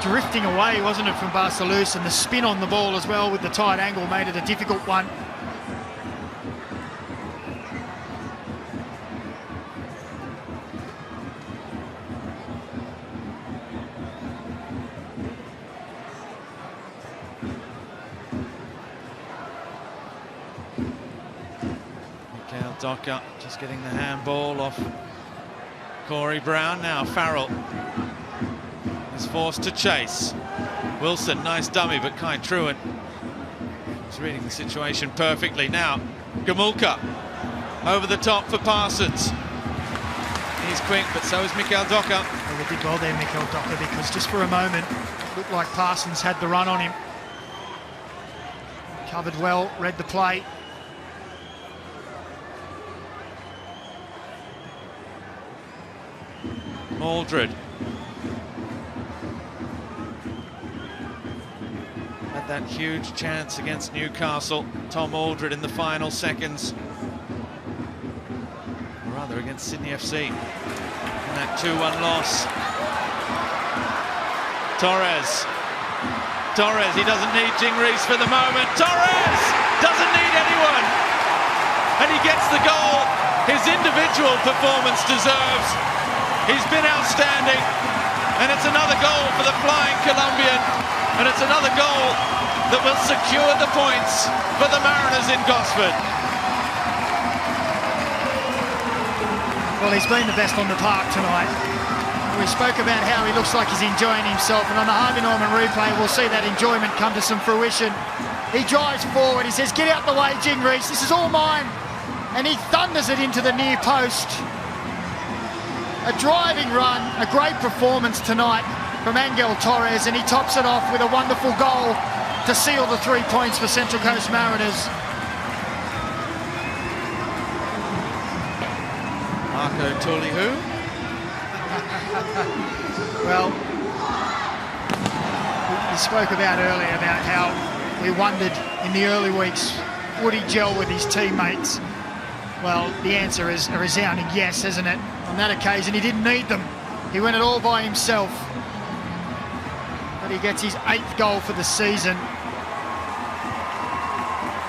drifting away, wasn't it, from Barcelus, and the spin on the ball as well with the tight angle made it a difficult one. Mikhail Docker just getting the handball off Corey Brown. Now Farrell is forced to chase. Wilson, nice dummy, but Kai Truant is reading the situation perfectly. Now Gamulka over the top for Parsons. He's quick, but so is Mikhail Docker. Well, they did well there, Mikhail Docker, because just for a moment it looked like Parsons had the run on him. Covered well, read the play. Aldred had that huge chance against Newcastle. Tom Aldred in the final seconds, or rather against Sydney FC in that 2-1 loss. Torres, he doesn't need Jing Rees for the moment. Torres doesn't need anyone, and he gets the goal. his individual performance deserves. He's been outstanding, and it's another goal for the flying Colombian, and it's another goal that will secure the points for the Mariners in Gosford. Well, he's been the best on the park tonight. We spoke about how he looks like he's enjoying himself, and on the Harvey Norman replay, we'll see that enjoyment come to some fruition. He drives forward, he says, "Get out the way, Jing Reese, this is all mine." And he thunders it into the near post. A driving run, a great performance tonight from Angel Torres, and he tops it off with a wonderful goal to seal the 3 points for Central Coast Mariners. Marco Tulihu. Well, we spoke about earlier about how we wondered in the early weeks, would he gel with his teammates? Well, the answer is a resounding yes, isn't it? On that occasion, he didn't need them. He went it all by himself. But he gets his 8th goal for the season.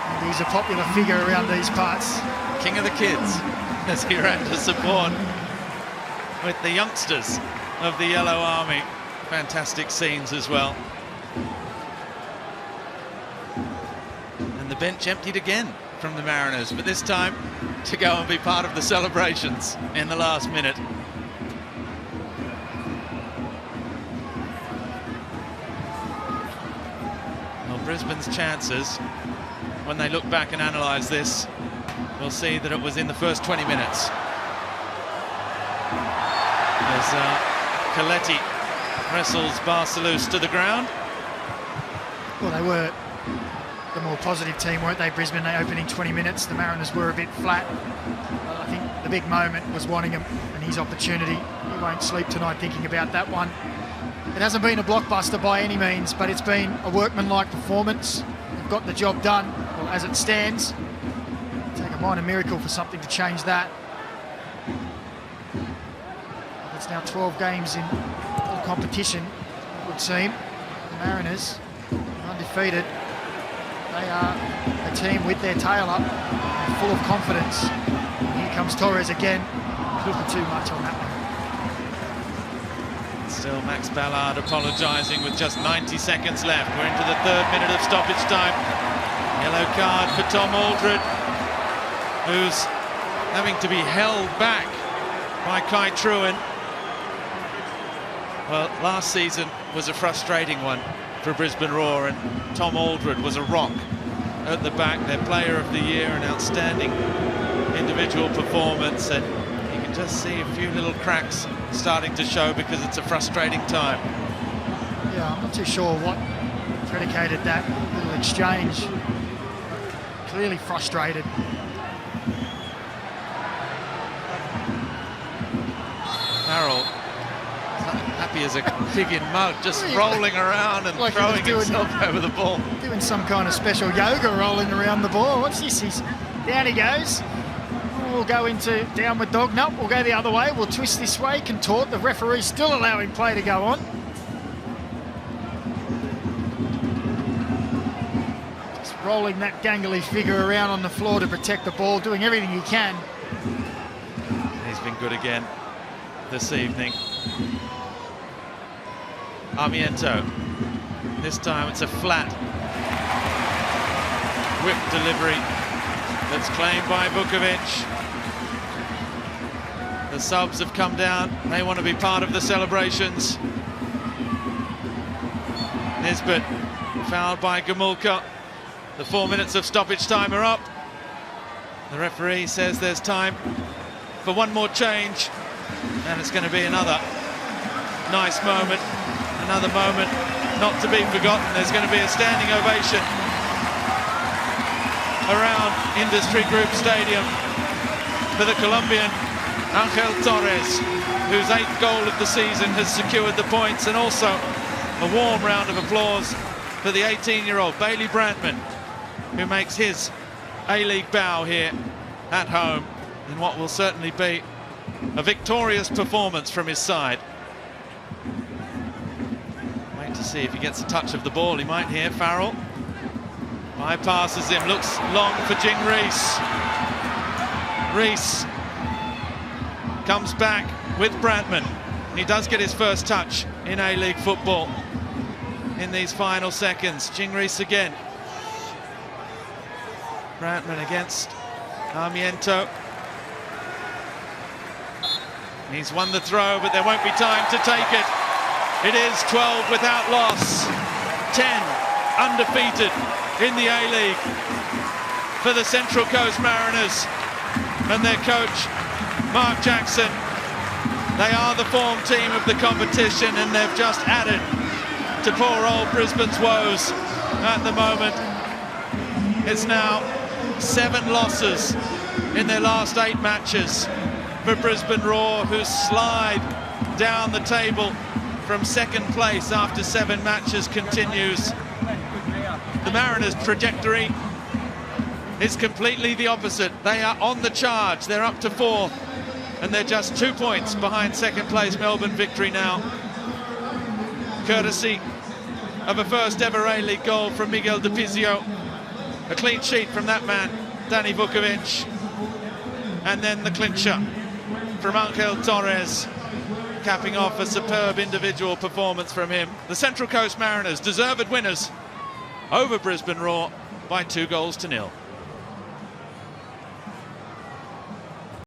And he's a popular figure around these parts. King of the kids, as he ran to support with the youngsters of the Yellow Army. Fantastic scenes as well. And the bench emptied again from the Mariners, but this time to go and be part of the celebrations in the last minute. Well, Brisbane's chances, when they look back and analyse this, we'll see that it was in the first 20 minutes. As Coletti wrestles Barcelus to the ground. Well, they were the more positive team, weren't they, Brisbane? They opening 20 minutes. The Mariners were a bit flat. I think the big moment was Wanningham and his opportunity. He won't sleep tonight thinking about that one. It hasn't been a blockbuster by any means, but it's been a workmanlike performance. They've got the job done, well, as it stands. Take a minor miracle for something to change that. It's now 12 games in all competition, it would seem. The Mariners, undefeated. They are a team with their tail up and full of confidence. And here comes Torres again. A little too much on that one. Still Max Ballard apologising with just 90 seconds left. We're into the 3rd minute of stoppage time. Yellow card for Tom Aldred, who's having to be held back by Kai Trewin. Well, last season was a frustrating one for Brisbane Roar, and Tom Aldred was a rock at the back, their player of the year, an outstanding individual performance, and you can just see a few little cracks starting to show because it's a frustrating time. Yeah, I'm not too sure what predicated that little exchange. Clearly frustrated. Farrell, happy as a pig in mud, just rolling around and like throwing himself over the ball. Doing some kind of special yoga, rolling around the ball. What's this? Down he goes. We'll go into downward dog. Nope, we'll go the other way. We'll twist this way, contort. The referee's still allowing play to go on. Just rolling that gangly figure around on the floor to protect the ball, doing everything he can. He's been good again this evening. Armiento. This time it's a flat whip delivery that's claimed by Vukovic. The subs have come down. They want to be part of the celebrations. Nisbet fouled by Gamulka. The 4 minutes of stoppage time are up. The referee says there's time for one more change, and it's going to be another nice moment. Another moment not to be forgotten. There's going to be a standing ovation around Industry Group Stadium for the Colombian Angel Torres, whose 8th goal of the season has secured the points, and also a warm round of applause for the 18-year-old Bailey Brantman, who makes his A-League bow here at home in what will certainly be a victorious performance from his side. Wait to see if he gets a touch of the ball. He might here. Farrell bypasses him, looks long for Jing Reese. Reese comes back with Brantman. He does get his first touch in A-League football in these final seconds. Jingris again. Brantman against Armiento. He's won the throw, but there won't be time to take it. It is 12 without loss. 10 undefeated in the A-League for the Central Coast Mariners and their coach, Mark Jackson. They are the form team of the competition, and they've just added to poor old Brisbane's woes at the moment. It's now 7 losses in their last 8 matches for Brisbane Roar, who slide down the table from second place after 7 matches continues. The Mariners' trajectory is completely the opposite. They are on the charge. They're up to 4, and they're just 2 points behind second place Melbourne Victory now, courtesy of a first ever A-League goal from Miguel De Pizio, a clean sheet from that man, Danny Vukovic, and then the clincher from Angel Torres, capping off a superb individual performance from him. The Central Coast Mariners, deserved winners over Brisbane Roar by 2-0.